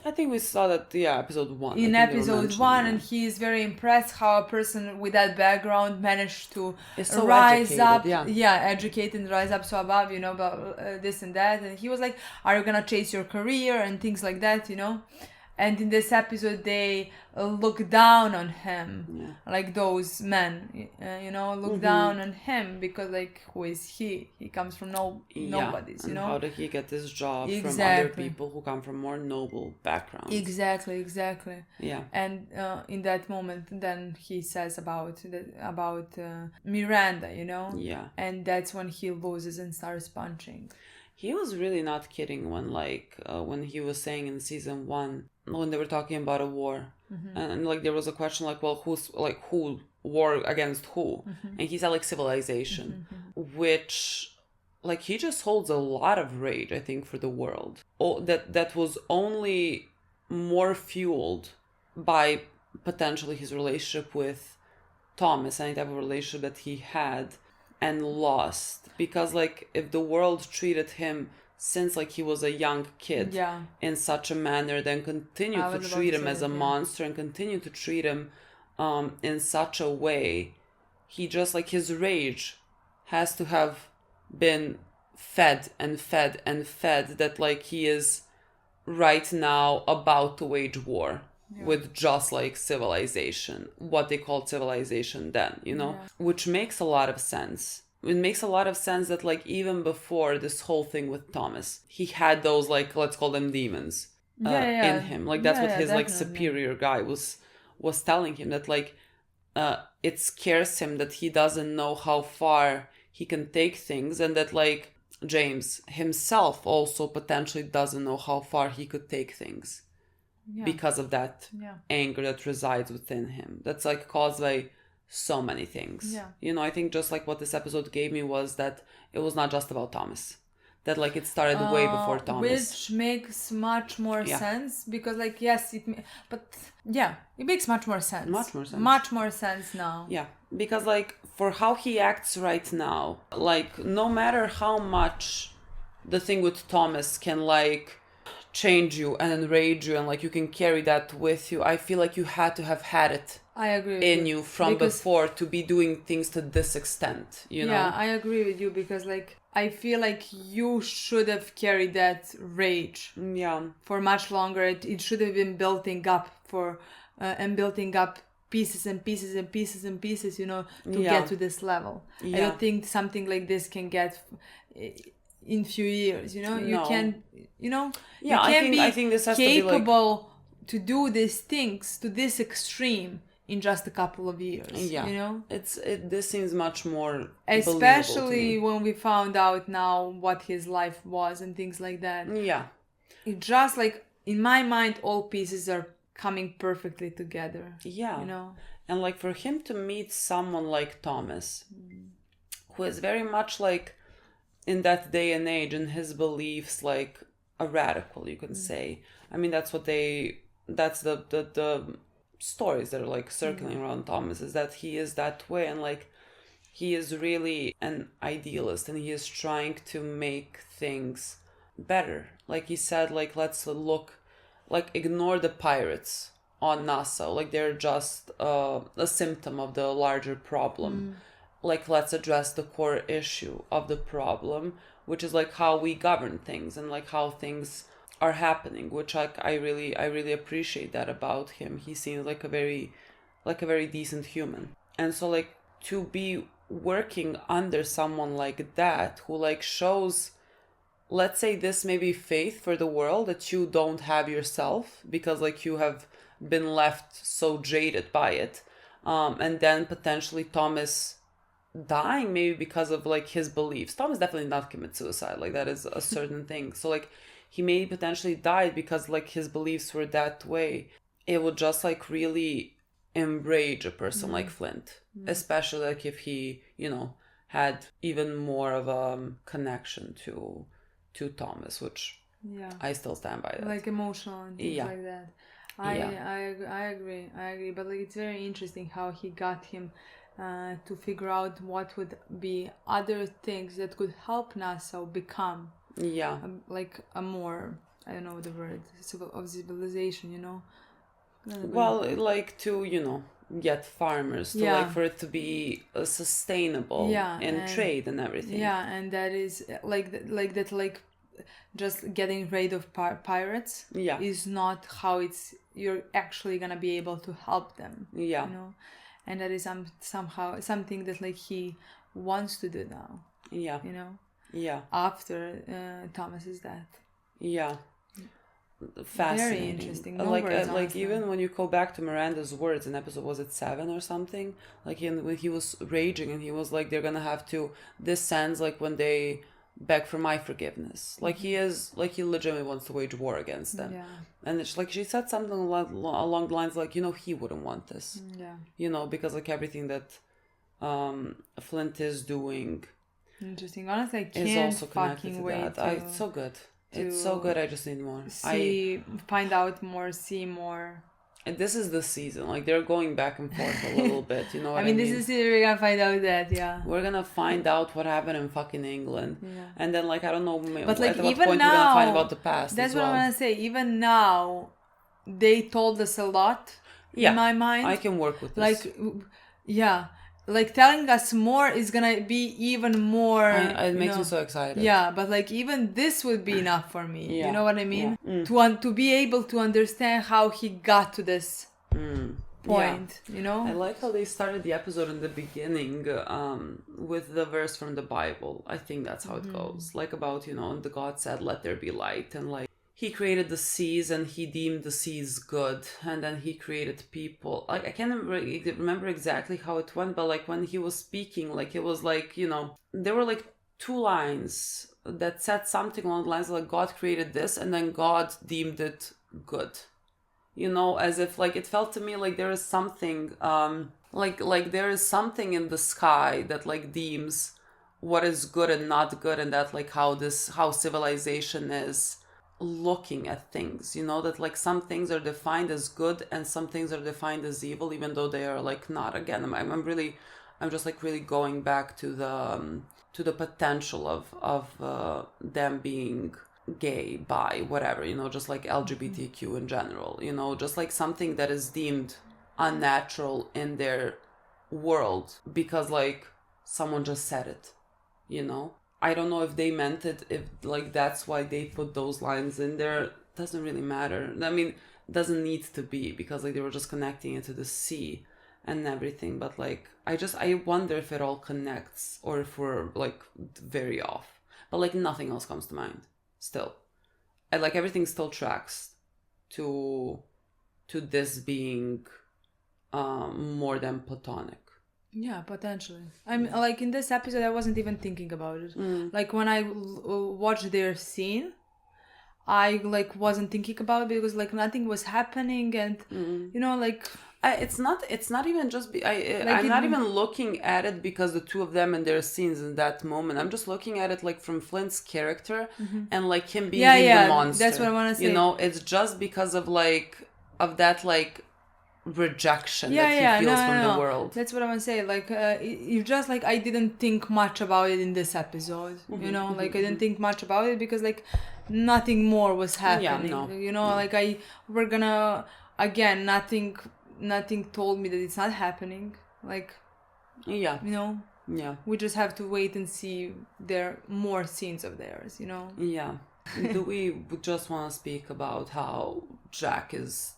I think we saw that episode 1. In episode 1, and he is very impressed how a person with that background managed to so rise educated, up, educated and rise up so above, you know, about this and that. And he was like, "Are you gonna chase your career?" and things like that, you know. And in this episode, they look down on him, like those men, you know, look down on him because, like, who is he? He comes from nobodies, you know. How did he get this job from other people who come from more noble backgrounds? Exactly. Yeah. And in that moment, then he says about Miranda, you know. Yeah. And that's when he loses and starts punching. He was really not kidding when, like, when he was saying in season 1, when they were talking about a war, and like there was a question like, well, who war against who? And he said like civilization, which, like, he just holds a lot of rage, I think, for the world. That was only more fueled by potentially his relationship with Thomas, any type of relationship that he had and lost, because like if the world treated him since like he was a young kid in such a manner, then continue to treat him as a monster and continue to treat him in such a way, he just like his rage has to have been fed and fed and fed, that like he is right now about to wage war with just like civilization, what they called civilization then, you know, which makes a lot of sense. It makes a lot of sense that like even before this whole thing with Thomas, he had those like, let's call them demons in him. Like that's what his like superior guy was telling him, that like it scares him that he doesn't know how far he can take things, and that like James himself also potentially doesn't know how far he could take things because of that anger that resides within him. That's like caused by so many things. You know, I think just like what this episode gave me was that it was not just about Thomas. That like it started way before Thomas. Which makes much more sense, because like, yes, it makes much more sense. Much more sense now. Yeah, because like for how he acts right now, like no matter how much the thing with Thomas can like change you and enrage you, and like you can carry that with you, I feel like you had to have had it I agree in you from before to be doing things to this extent, you know? Yeah, I agree with you, because like I feel like you should have carried that rage for much longer. It should have been building up building up pieces and pieces and pieces and pieces, you know, to get to this level. I don't think something like this can get in few years, you know. You can, you know, I think this has capable to be like... to do these things to this extreme in just a couple of years. Yeah, you know, this seems much more especially when we found out now what his life was and things like that. Yeah, it just like in my mind all pieces are coming perfectly together. Yeah, you know, and like for him to meet someone like Thomas, who is very much like in that day and age and his beliefs like a radical, you can say. I mean, that's the stories that are like circling around Thomas, is that he is that way, and like he is really an idealist and he is trying to make things better. Like he said, like, let's look, like, ignore the pirates on Nassau, like they're just a symptom of the larger problem. Like, let's address the core issue of the problem, which is like how we govern things and like how things are happening, which like I really appreciate that about him. He seems like a very decent human. And so like to be working under someone like that, who like shows, let's say, this maybe faith for the world that you don't have yourself, because like you have been left so jaded by it, and then potentially Thomas dying maybe because of like his beliefs. Thomas definitely not commit suicide, like that is a certain thing. So like he may potentially died because like his beliefs were that way. It would just like really enrage a person like Flint, especially like if he, you know, had even more of a connection to Thomas, which I still stand by that. Like emotional and things like that. I agree, but like it's very interesting how he got him to figure out what would be other things that could help Nassau become like a more, I don't know the word, of civilization, you know. Well, like to, you know, get farmers to like for it to be sustainable in trade and everything. And that is like just getting rid of pirates is not how you're actually gonna be able to help them. You know, and that is somehow something that like he wants to do now. You know. After Thomas's death. Fascinating. Very interesting. Like even when you go back to Miranda's words in episode, was it 7 or something? Like when he was raging and he was like, they're gonna have to, this sounds like when they beg for my forgiveness. Like he is, like he legitimately wants to wage war against them. And it's like she said something along the lines like, you know, he wouldn't want this. You know, because like everything that Flint is doing. Interesting. Honestly, I can't is also connected to wait that. It's so good. It's so good. I just need more. Find out more, see more. And this is the season. Like they're going back and forth a little bit. You know what I mean? This is we're gonna find out that we're gonna find out what happened in fucking England, and then like I don't know. But like at even what point now, we're gonna find about the past. That's as what well. I'm gonna say. Even now, they told us a lot. In my mind, I can work with this. Like, like telling us more is gonna be even more. It makes me so excited. But like even this would be enough for me. You know what I mean? To be able to understand how he got to this point. You know. I like how they started the episode in the beginning with the verse from the Bible. I think that's how it goes. Like about, you know, and the God said, "Let there be light," and like. He created the seas and he deemed the seas good, and then he created people. Like I can't remember exactly how it went, but like when he was speaking, like it was like, you know, there were like 2 lines that said something along the lines like God created this and then God deemed it good. You know, as if like it felt to me like there is something like there is something in the sky that like deems what is good and not good, and that like how civilization is looking at things, you know, that like some things are defined as good and some things are defined as evil, even though they are like not. Again, I'm just like really going back to the potential of them being gay, bi, whatever, you know, just like LGBTQ in general, you know, just like something that is deemed unnatural in their world because like someone just said it, you know. I don't know if they meant it, if like that's why they put those lines in there. Doesn't really matter. I mean, doesn't need to be, because like they were just connecting it to the sea and everything. But like I wonder if it all connects or if we're like very off. But like nothing else comes to mind still. And like everything still tracks to this being more than platonic. Yeah, potentially. I mean, like in this episode, I wasn't even thinking about it. Like when I watched their scene, I like wasn't thinking about it because like nothing was happening, and you know, like it's not even just I'm not even looking at it because the two of them and their scenes in that moment. I'm just looking at it like from Flint's character and like him being the monster. That's what I want to say. You know, it's just because of that rejection that he feels from the world. That's what I want to say. Like you just like I didn't think much about it in this episode. You know, like I didn't think much about it because like nothing more was happening. You know, like we're gonna again nothing told me that it's not happening. Like you know, we just have to wait and see there more scenes of theirs. You know. Yeah. Do we just want to speak about how Jack is?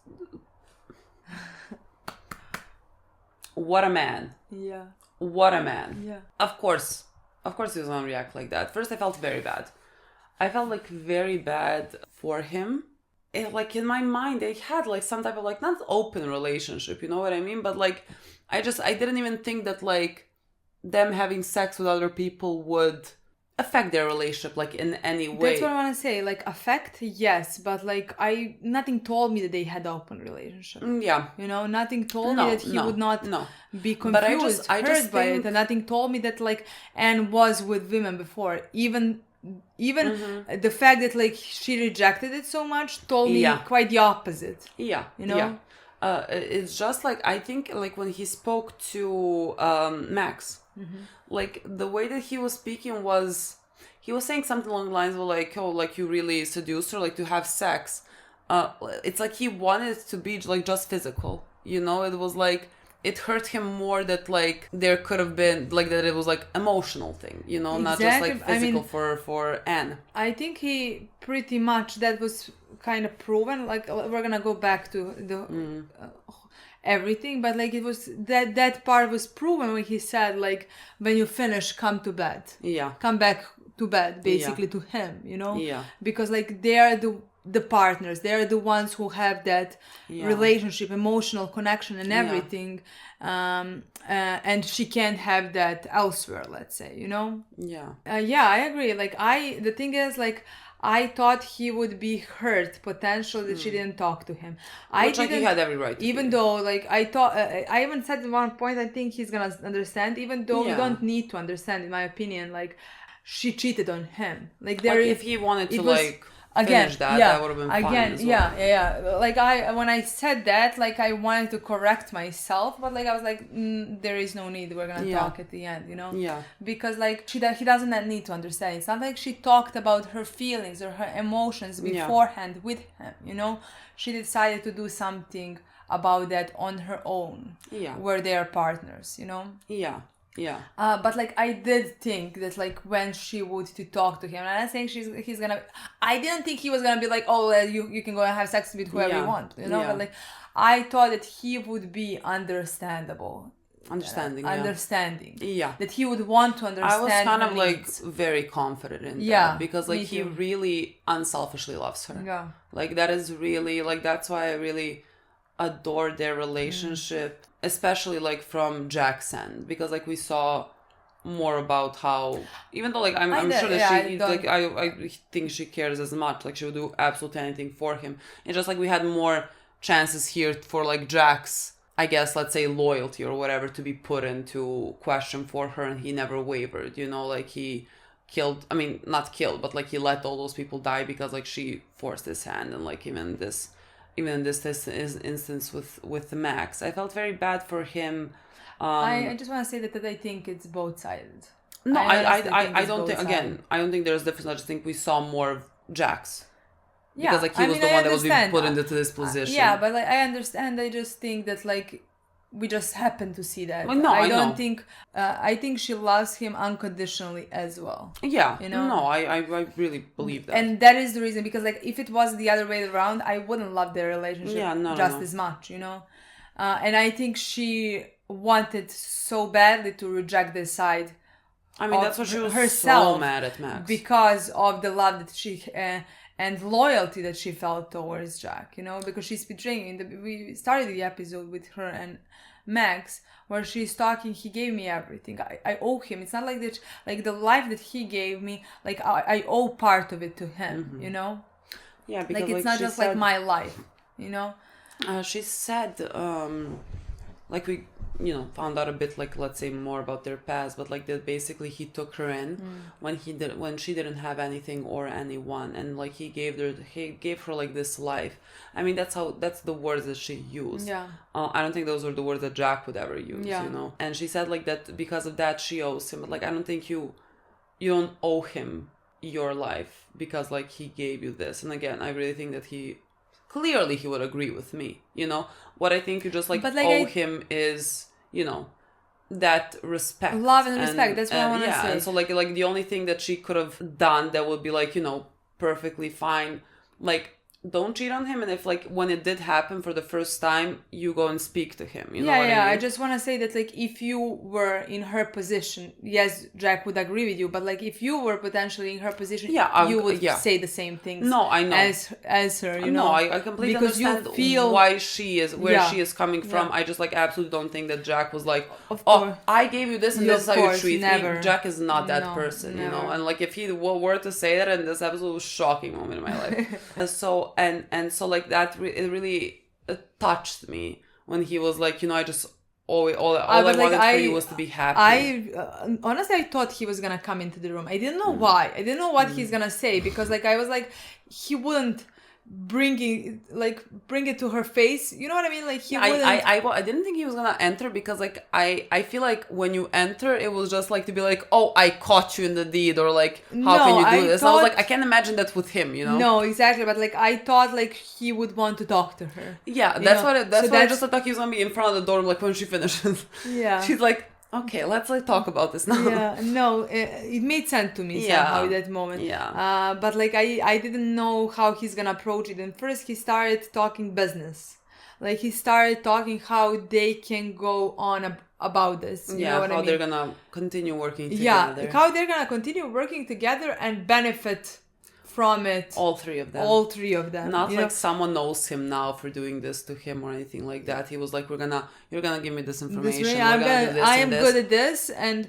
What a man. Yeah. What a man. Yeah. Of course he was gonna react like that. First I felt very bad. I felt like very bad for him. Like in my mind they had like some type of like not open relationship, you know what I mean? But like I didn't even think that like them having sex with other people would affect their relationship like in any way. That's what I want to say. Like affect, yes, but like nothing told me that they had open relationship. Yeah, you know, nothing told me that he would not be confused, but I just by it, and nothing told me that like Anne was with women before. Even the fact that like she rejected it so much told me quite the opposite. Yeah, you know. It's just like I think like when he spoke to Max. Like the way that he was speaking was he was saying something along the lines of like, oh, like you really seduced her, like to have sex. It's like he wanted it to be like just physical, you know. It was like it hurt him more that like there could have been like that it was like emotional thing, you know, not just like physical for Anne. I think he pretty much that was kind of proven. Like we're gonna go back to the everything, but like it was that part was proven when he said like when you finish come to bed, come back to bed basically to him, you know, because like they are the partners, they are the ones who have that relationship, emotional connection and everything, and she can't have that elsewhere, let's say, you know. I agree. Like the thing is like I thought he would be hurt potentially that she didn't talk to him. Which like he had every right to even though like I thought I even said at one point I think he's gonna understand, even though you don't need to understand in my opinion. Like she cheated on him. Like there if he wanted to like finish that would have been fine as well. Like when I said that, like I wanted to correct myself, but like I was like there is no need, we're gonna talk at the end, you know. Because like he doesn't need to understand. It's not like she talked about her feelings or her emotions beforehand with him, you know. She decided to do something about that on her own where they are partners, you know. But like I did think that like when she would to talk to him, and I'm saying he's gonna, I didn't think he was gonna be like, oh you can go and have sex with whoever you want, you know. But like I thought that he would be understanding that he would want to understand. I was kind of like very confident in that because like he really unselfishly loves her. Like that is really like that's why I really adore their relationship, especially like from Jack's end, because like we saw more about how, even though like I'm sure that she like I think she cares as much, like she would do absolutely anything for him. It's just like we had more chances here for like Jack's, I guess, let's say loyalty or whatever to be put into question for her, and he never wavered, you know. Like he not killed, but like he let all those people die because like she forced his hand, and like even in this instance with Max, I felt very bad for him. I just want to say that I think it's both-sided. No, I don't think, again, I don't think there's difference. I just think we saw more of Jax. Because like he was the one that was being put into this position. But like I understand. I just think that like we just happen to see that. Well, no, I don't think. I think she loves him unconditionally as well. Yeah, you know. No, I really believe that. And that is the reason, because like if it was the other way around, I wouldn't love their relationship as much, you know. And I think she wanted so badly to reject this side. I mean, that's what she was herself so mad at Max, because of the love that she and loyalty that she felt towards Jack, you know, because she's betraying him. We started the episode with her and Max, where she's talking, he gave me everything. I owe him. It's not like that, like the life that he gave me, like I owe part of it to him, you know? Yeah, because like it's not just like my life, you know? She said, like we, you know, found out a bit, like, let's say more about their past, but like that basically he took her in when she didn't have anything or anyone, and like he gave her like this life. I mean, that's the words that she used. Yeah. I don't think those were the words that Jack would ever use, Yeah. you know? And she said like that because of that she owes him, but like I don't think you don't owe him your life because like he gave you this. And again, I really think that he would agree with me, you know? What I think you just like owe him is, you know, that respect, love and respect. That's what I want to say. And so like the only thing that she could have done that would be like, you know, perfectly fine, like don't cheat on him, and if like when it did happen for the first time, you go and speak to him, you know what I mean? I just want to say that like if you were in her position, yes, Jack would agree with you, but like if you were potentially in her position, you would say the same things. No, I know. As her, you know. No, I completely because understand you feel why she is where she is coming from. I just like absolutely don't think that Jack was like, I gave you this and this is how you treat me. Jack is not that person, you know. And like if he were to say that, and this episode was a shocking moment in my life. So and so like that it really touched me when he was like, you know, I just all I wanted for you was to be happy. Honestly, I thought he was gonna come into the room. I didn't know why. I didn't know what he's gonna say, because like I was like, he wouldn't bring it to her face, you know what I mean? Like he wouldn't. I didn't think he was gonna enter, because like I feel like when you enter, it was just like to be like, oh, I caught you in the deed, or like how can you do this? I was like, I can't imagine that with him, you know? No, exactly, but like I thought like he would want to talk to her. Yeah, that's what I just thought he was gonna be in front of the door like when she finishes. Yeah, she's like, okay, let's like talk about this now. Yeah, no, it made sense to me somehow at that moment. Yeah. But like I didn't know how he's gonna approach it. And first he started talking business. Like he started talking how they can go on about this. You know what I mean? They're gonna continue working together. Yeah, how they're gonna continue working together and benefit from it. All three of them. Not like someone knows him now for doing this to him or anything like that. He was like, you're gonna give me this information. I am good at this, and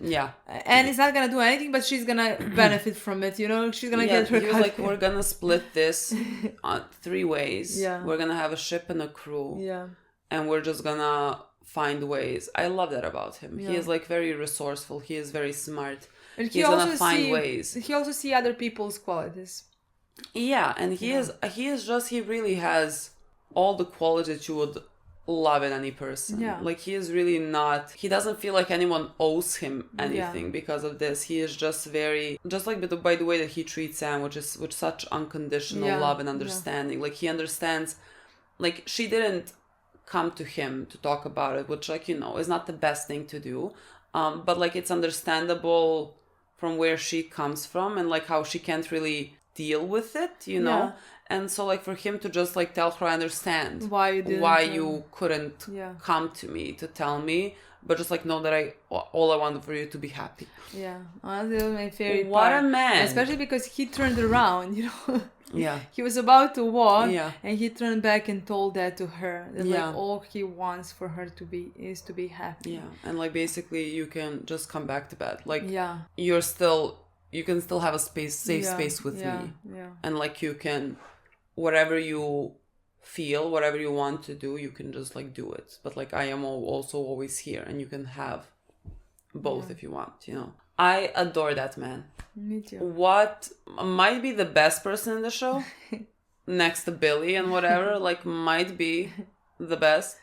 it's not gonna do anything, but she's gonna benefit from it. You know, she's gonna get her. He was like, we're gonna split this on 3 ways. Yeah, we're gonna have a ship and a crew. Yeah, and we're just gonna find ways. I love that about him. He is like very resourceful. He is very smart. And he's gonna find ways. He also see other people's qualities. Yeah, and he really has all the qualities that you would love in any person. Yeah. Like he doesn't feel like anyone owes him anything because of this. He is just like by the way that he treats Sam, which is with such unconditional love and understanding. Like he understands, like she didn't come to him to talk about it, which like, you know, is not the best thing to do. But like it's understandable from where she comes from and like how she can't really deal with it, you know. And so like for him to just like tell her, I understand why you couldn't come to me to tell me, but just like know that all I wanted for you to be happy. Yeah, honestly, that was my favorite what part. A man, especially because he turned around, you know. Yeah, he was about to walk and he turned back and told that to her, that like all he wants for her to be is to be happy. And like basically you can just come back to bed, like you can still have a safe space with me. And like you can, whatever you feel, whatever you want to do, you can just like do it. But like I am also always here, and you can have both if you want, you know. I adore that man. Me too. What might be the best person in the show, next to Billy and whatever, like might be the best.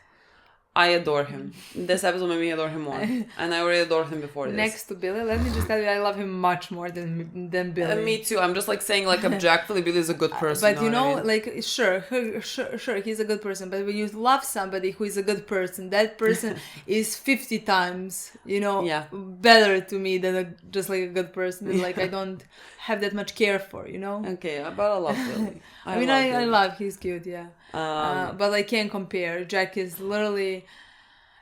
I adore him. This episode made me adore him more. And I already adored him before this. Next to Billy, let me just tell you, I love him much more than Billy. Me too. I'm just like saying like objectively Billy is a good person. But you know, like sure, he's a good person. But when you love somebody who is a good person, that person is 50 times, you know, better to me than just like a good person. Like I don't have that much care for, you know. Okay, but I love Billy. I love he's cute, but I can't compare. Jack is literally.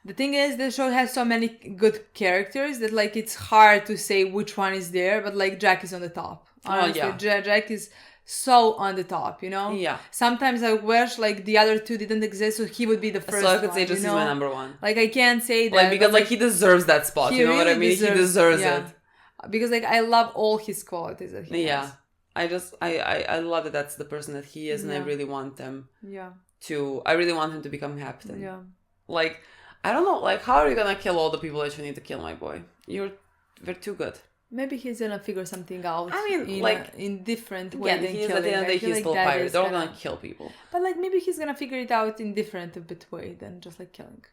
The thing is, the show has so many good characters that like it's hard to say which one is there. But like Jack is on the top. Honestly, Jack is so on the top, you know? Yeah. Sometimes I wish like the other two didn't exist, so he would be the first So I could one, say just you he's know? my number one. Like I can't say that. Like because but, like he deserves that spot. You know what I really mean? He deserves yeah. it. Because like I love all his qualities that he has. I love that that's the person that he is, and I really want him I really want him to become captain. Yeah. Like, I don't know, like, how are you gonna kill all the people that you need to kill, my boy? They're too good. Maybe he's gonna figure something out. I mean, in different way than he's killing. at the end of the day, he's still a pirate. They're all gonna kill people. But like maybe he's gonna figure it out in different a bit way than just like killing.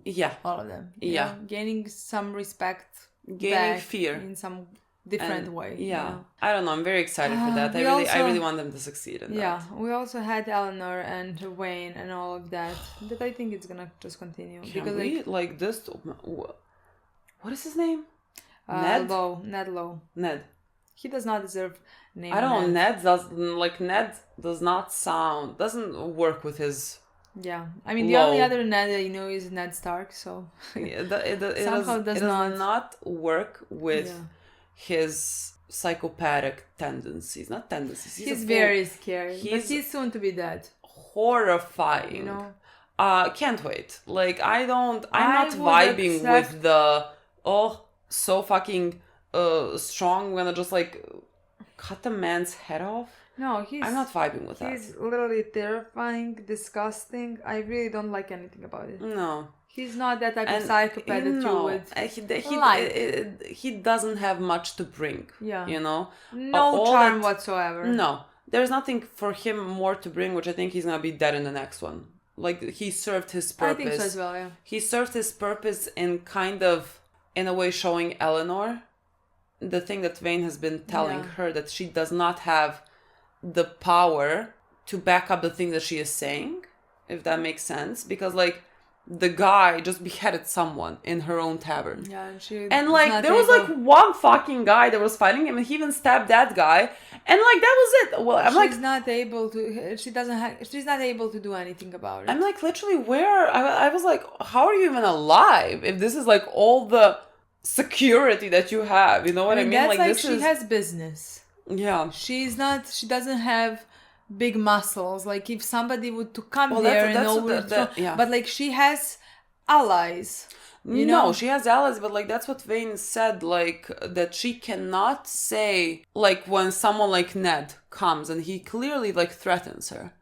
Yeah. All of them. Yeah. You know? Gaining some respect. Gaining fear. In some different way. Yeah. You know? I don't know. I'm very excited for that. I really want them to succeed in that. Yeah. We also had Eleanor and Vane and all of that. That I think it's gonna just continue. Can we, like this? What is his name? Ned Lowe. Ned. He does not deserve name. I don't know. Ned does not doesn't work with his. Yeah, I mean the only other Ned that you know is Ned Stark, so it does not work with his psychopathic tendencies. Not tendencies. He's very scary. He's soon to be dead. Horrifying. You know. Can't wait. Like I'm not vibing with the so fucking strong. I'm gonna just like cut a man's head off. No, I'm not vibing with that. He's literally terrifying, disgusting. I really don't like anything about it. No. He's not that type of psychopath that you would like. He doesn't have much to bring. Yeah. You know? No charm whatsoever. No. There's nothing for him more to bring, which I think he's gonna be dead in the next one. Like, he served his purpose. I think so as well, yeah. He served his purpose in kind of, in a way, showing Eleanor the thing that Vane has been telling her, that she does not have the power to back up the thing that she is saying, if that makes sense. Because, like, the guy just beheaded someone in her own tavern. Yeah, and like there was like one fucking guy that was fighting him, and he even stabbed that guy, and like that was it. Well, she's not able to. She's not able to do anything about it. I'm like, literally, where? I was like, how are you even alive if this is like all the security that you have? You know what I mean? That's like this she has business. Yeah. She's not. She doesn't have big muscles. Like if somebody would to come well, there but like she has allies. You know? She has allies, but like that's what Vane said, like that she cannot say, like when someone like Ned comes and he clearly like threatens her,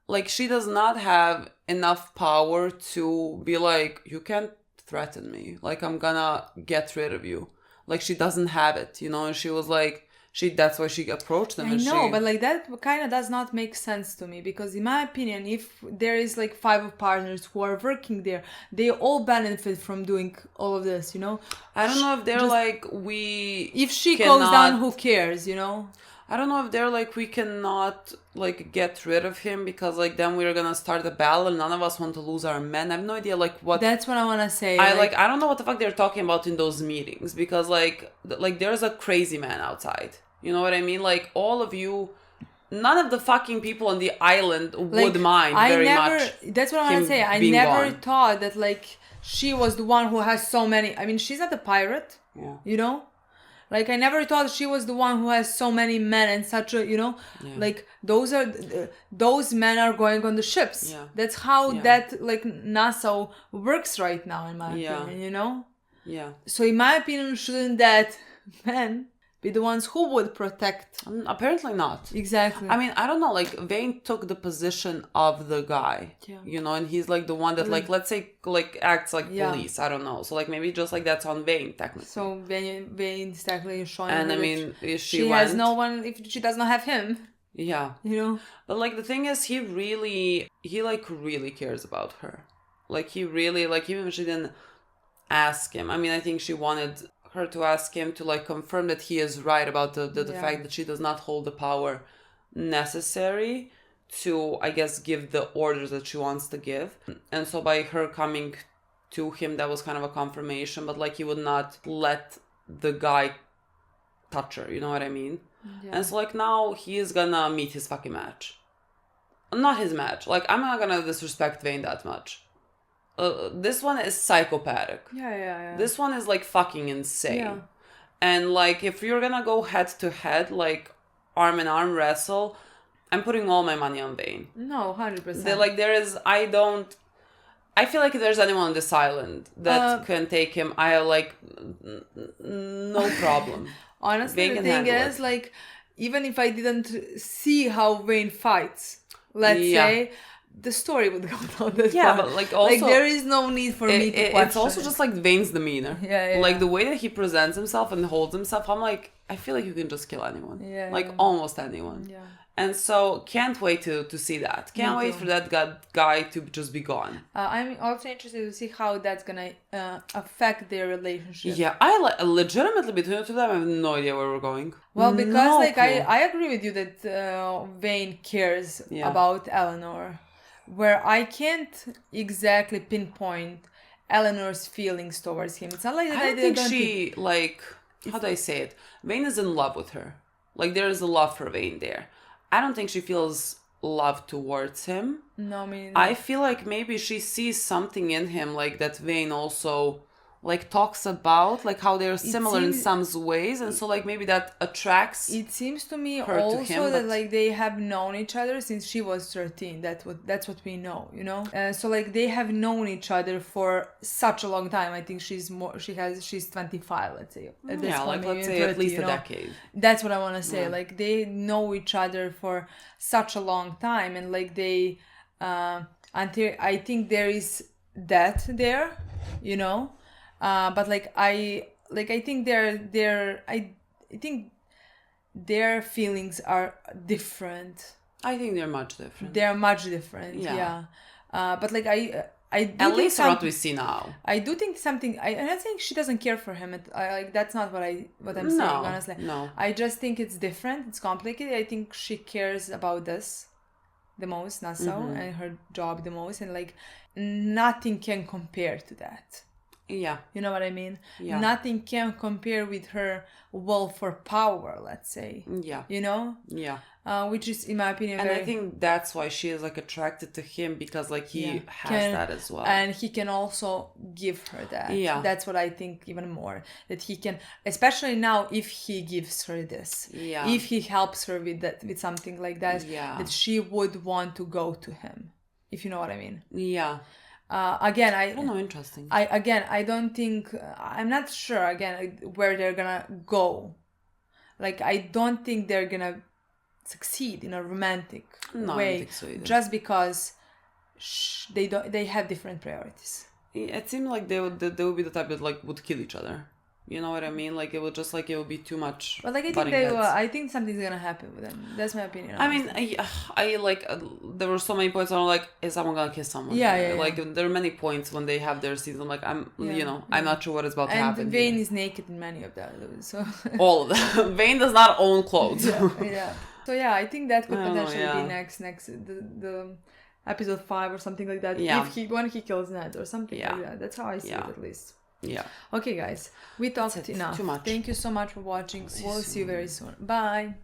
like she does not have enough power to be like, you can't threaten me, like I'm gonna get rid of you. Like she doesn't have it, you know. And she was like, that's why she approached them. I know, but like that kind of does not make sense to me, because in my opinion, if there is like 5 partners who are working there, they all benefit from doing all of this, you know. I don't know if they're like if she goes down, who cares, you know. I don't know if they're like, we cannot like get rid of him because like then we're gonna start a battle and none of us want to lose our men. I have no idea like what. That's what I wanna say. I don't know what the fuck they're talking about in those meetings, because like there's a crazy man outside. You know what I mean? Like all of you, none of the fucking people on the island would mind very much. That's what I wanna say. I never thought that like she was the one who has so many. I mean, she's not a pirate. Yeah. You know. Like, I never thought she was the one who has so many men and such a, you know, like, those men are going on the ships. Yeah. That's how that, like, Nassau works right now, in my opinion, you know? Yeah. So, in my opinion, shouldn't that men be the ones who would protect? Apparently not. Exactly. I mean, I don't know, like, Vane took the position of the guy, you know, and he's, like, the one that, like, let's say, like, acts like police. I don't know. So, like, maybe just, like, that's on Vane, technically. So, Vane's technically showing and, her I mean, if she has no one, if she does not have him. Yeah. You know? But, like, the thing is, he really cares about her. Like, he really, like, even if she didn't ask him. I mean, I think she wanted her to ask him to like confirm that he is right about the fact that she does not hold the power necessary to, I guess, give the orders that she wants to give. And so by her coming to him, that was kind of a confirmation, but like he would not let the guy touch her, you know what I mean? And so like now he is gonna meet his fucking match. Not his match. Like I'm not gonna disrespect Vane that much. This one is psychopathic. Yeah. This one is like fucking insane. Yeah. And like if you're gonna go head to head, like arm in arm wrestle, I'm putting all my money on Vane. No, 100%. I feel like if there's anyone on this island that can take him, I like no problem. Honestly, the thing is, like, even if I didn't see how Vane fights, let's say, the story would go down that far. But like also, like, there is no need for me to question. It's also just like Vane's demeanor. Like the way that he presents himself and holds himself, I'm like, I feel like you can just kill anyone. Almost anyone. Yeah. And so can't wait to see that. Can't wait for that guy to just be gone. I'm also interested to see how that's gonna affect their relationship. Yeah, I legitimately between the two of them, I have no idea where we're going. Well, because I agree with you that Vane cares about Eleanor, where I can't exactly pinpoint Eleanor's feelings towards him. It's not like that I don't think how do I say it? Vane is in love with her. Like there is a love for Vane there. I don't think she feels love towards him. No, I mean... I feel like maybe she sees something in him, like that Vane also, like, talks about, like, how they're similar in some ways, and so, like, maybe that attracts It seems to me her also to him, that, like, they have known each other since she was 13. That's what we know, you know? So, like, they have known each other for such a long time. I think she's 25, let's say. At this point, like, let's say 30, at least a decade. That's what I want to say. Like, they know each other for such a long time, and, like, they... until I think there is that there, you know? But I think I think their feelings are different. I think they're much different. They're much different. Yeah. But like I do at least from what we see now. I do think something. I don't think she doesn't care for him. That's not what I'm saying. Honestly, no. I just think it's different. It's complicated. I think she cares about this the most, Nassau, and her job the most, and like nothing can compare to that. Yeah. You know what I mean? Yeah. Nothing can compare with her will for power, let's say. Yeah. You know? Yeah. Which is, in my opinion, and I think that's why she is like attracted to him, because like he has that as well. And he can also give her that. Yeah. That's what I think even more. That he can, especially now, if he gives her this. Yeah. If he helps her with that, with something like that, that she would want to go to him. If you know what I mean. Yeah. Again, I don't know. Interesting. I don't think, I'm not sure again where they're gonna go. Like, I don't think they're gonna succeed in a romantic way. I don't think so either. Just because they have different priorities. It seemed like they would be the type that like would kill each other. You know what I mean? Like it would be too much. But like I think something's gonna happen with them. That's my opinion. Honestly. I mean, I like there were so many points where I'm like, is someone gonna kiss someone? Yeah. Like there are many points when they have their scenes. I'm like, I'm not sure what is about to happen. And Vane is naked in many of them. So all of them. Vane does not own clothes. Yeah. So yeah, I think that could potentially be next the episode 5 or something like that. Yeah. When he kills Ned or something like that. That's how I see it at least. Yeah. Okay, guys. We talked enough. Too much. Thank you so much for watching. We'll see you very soon. Bye.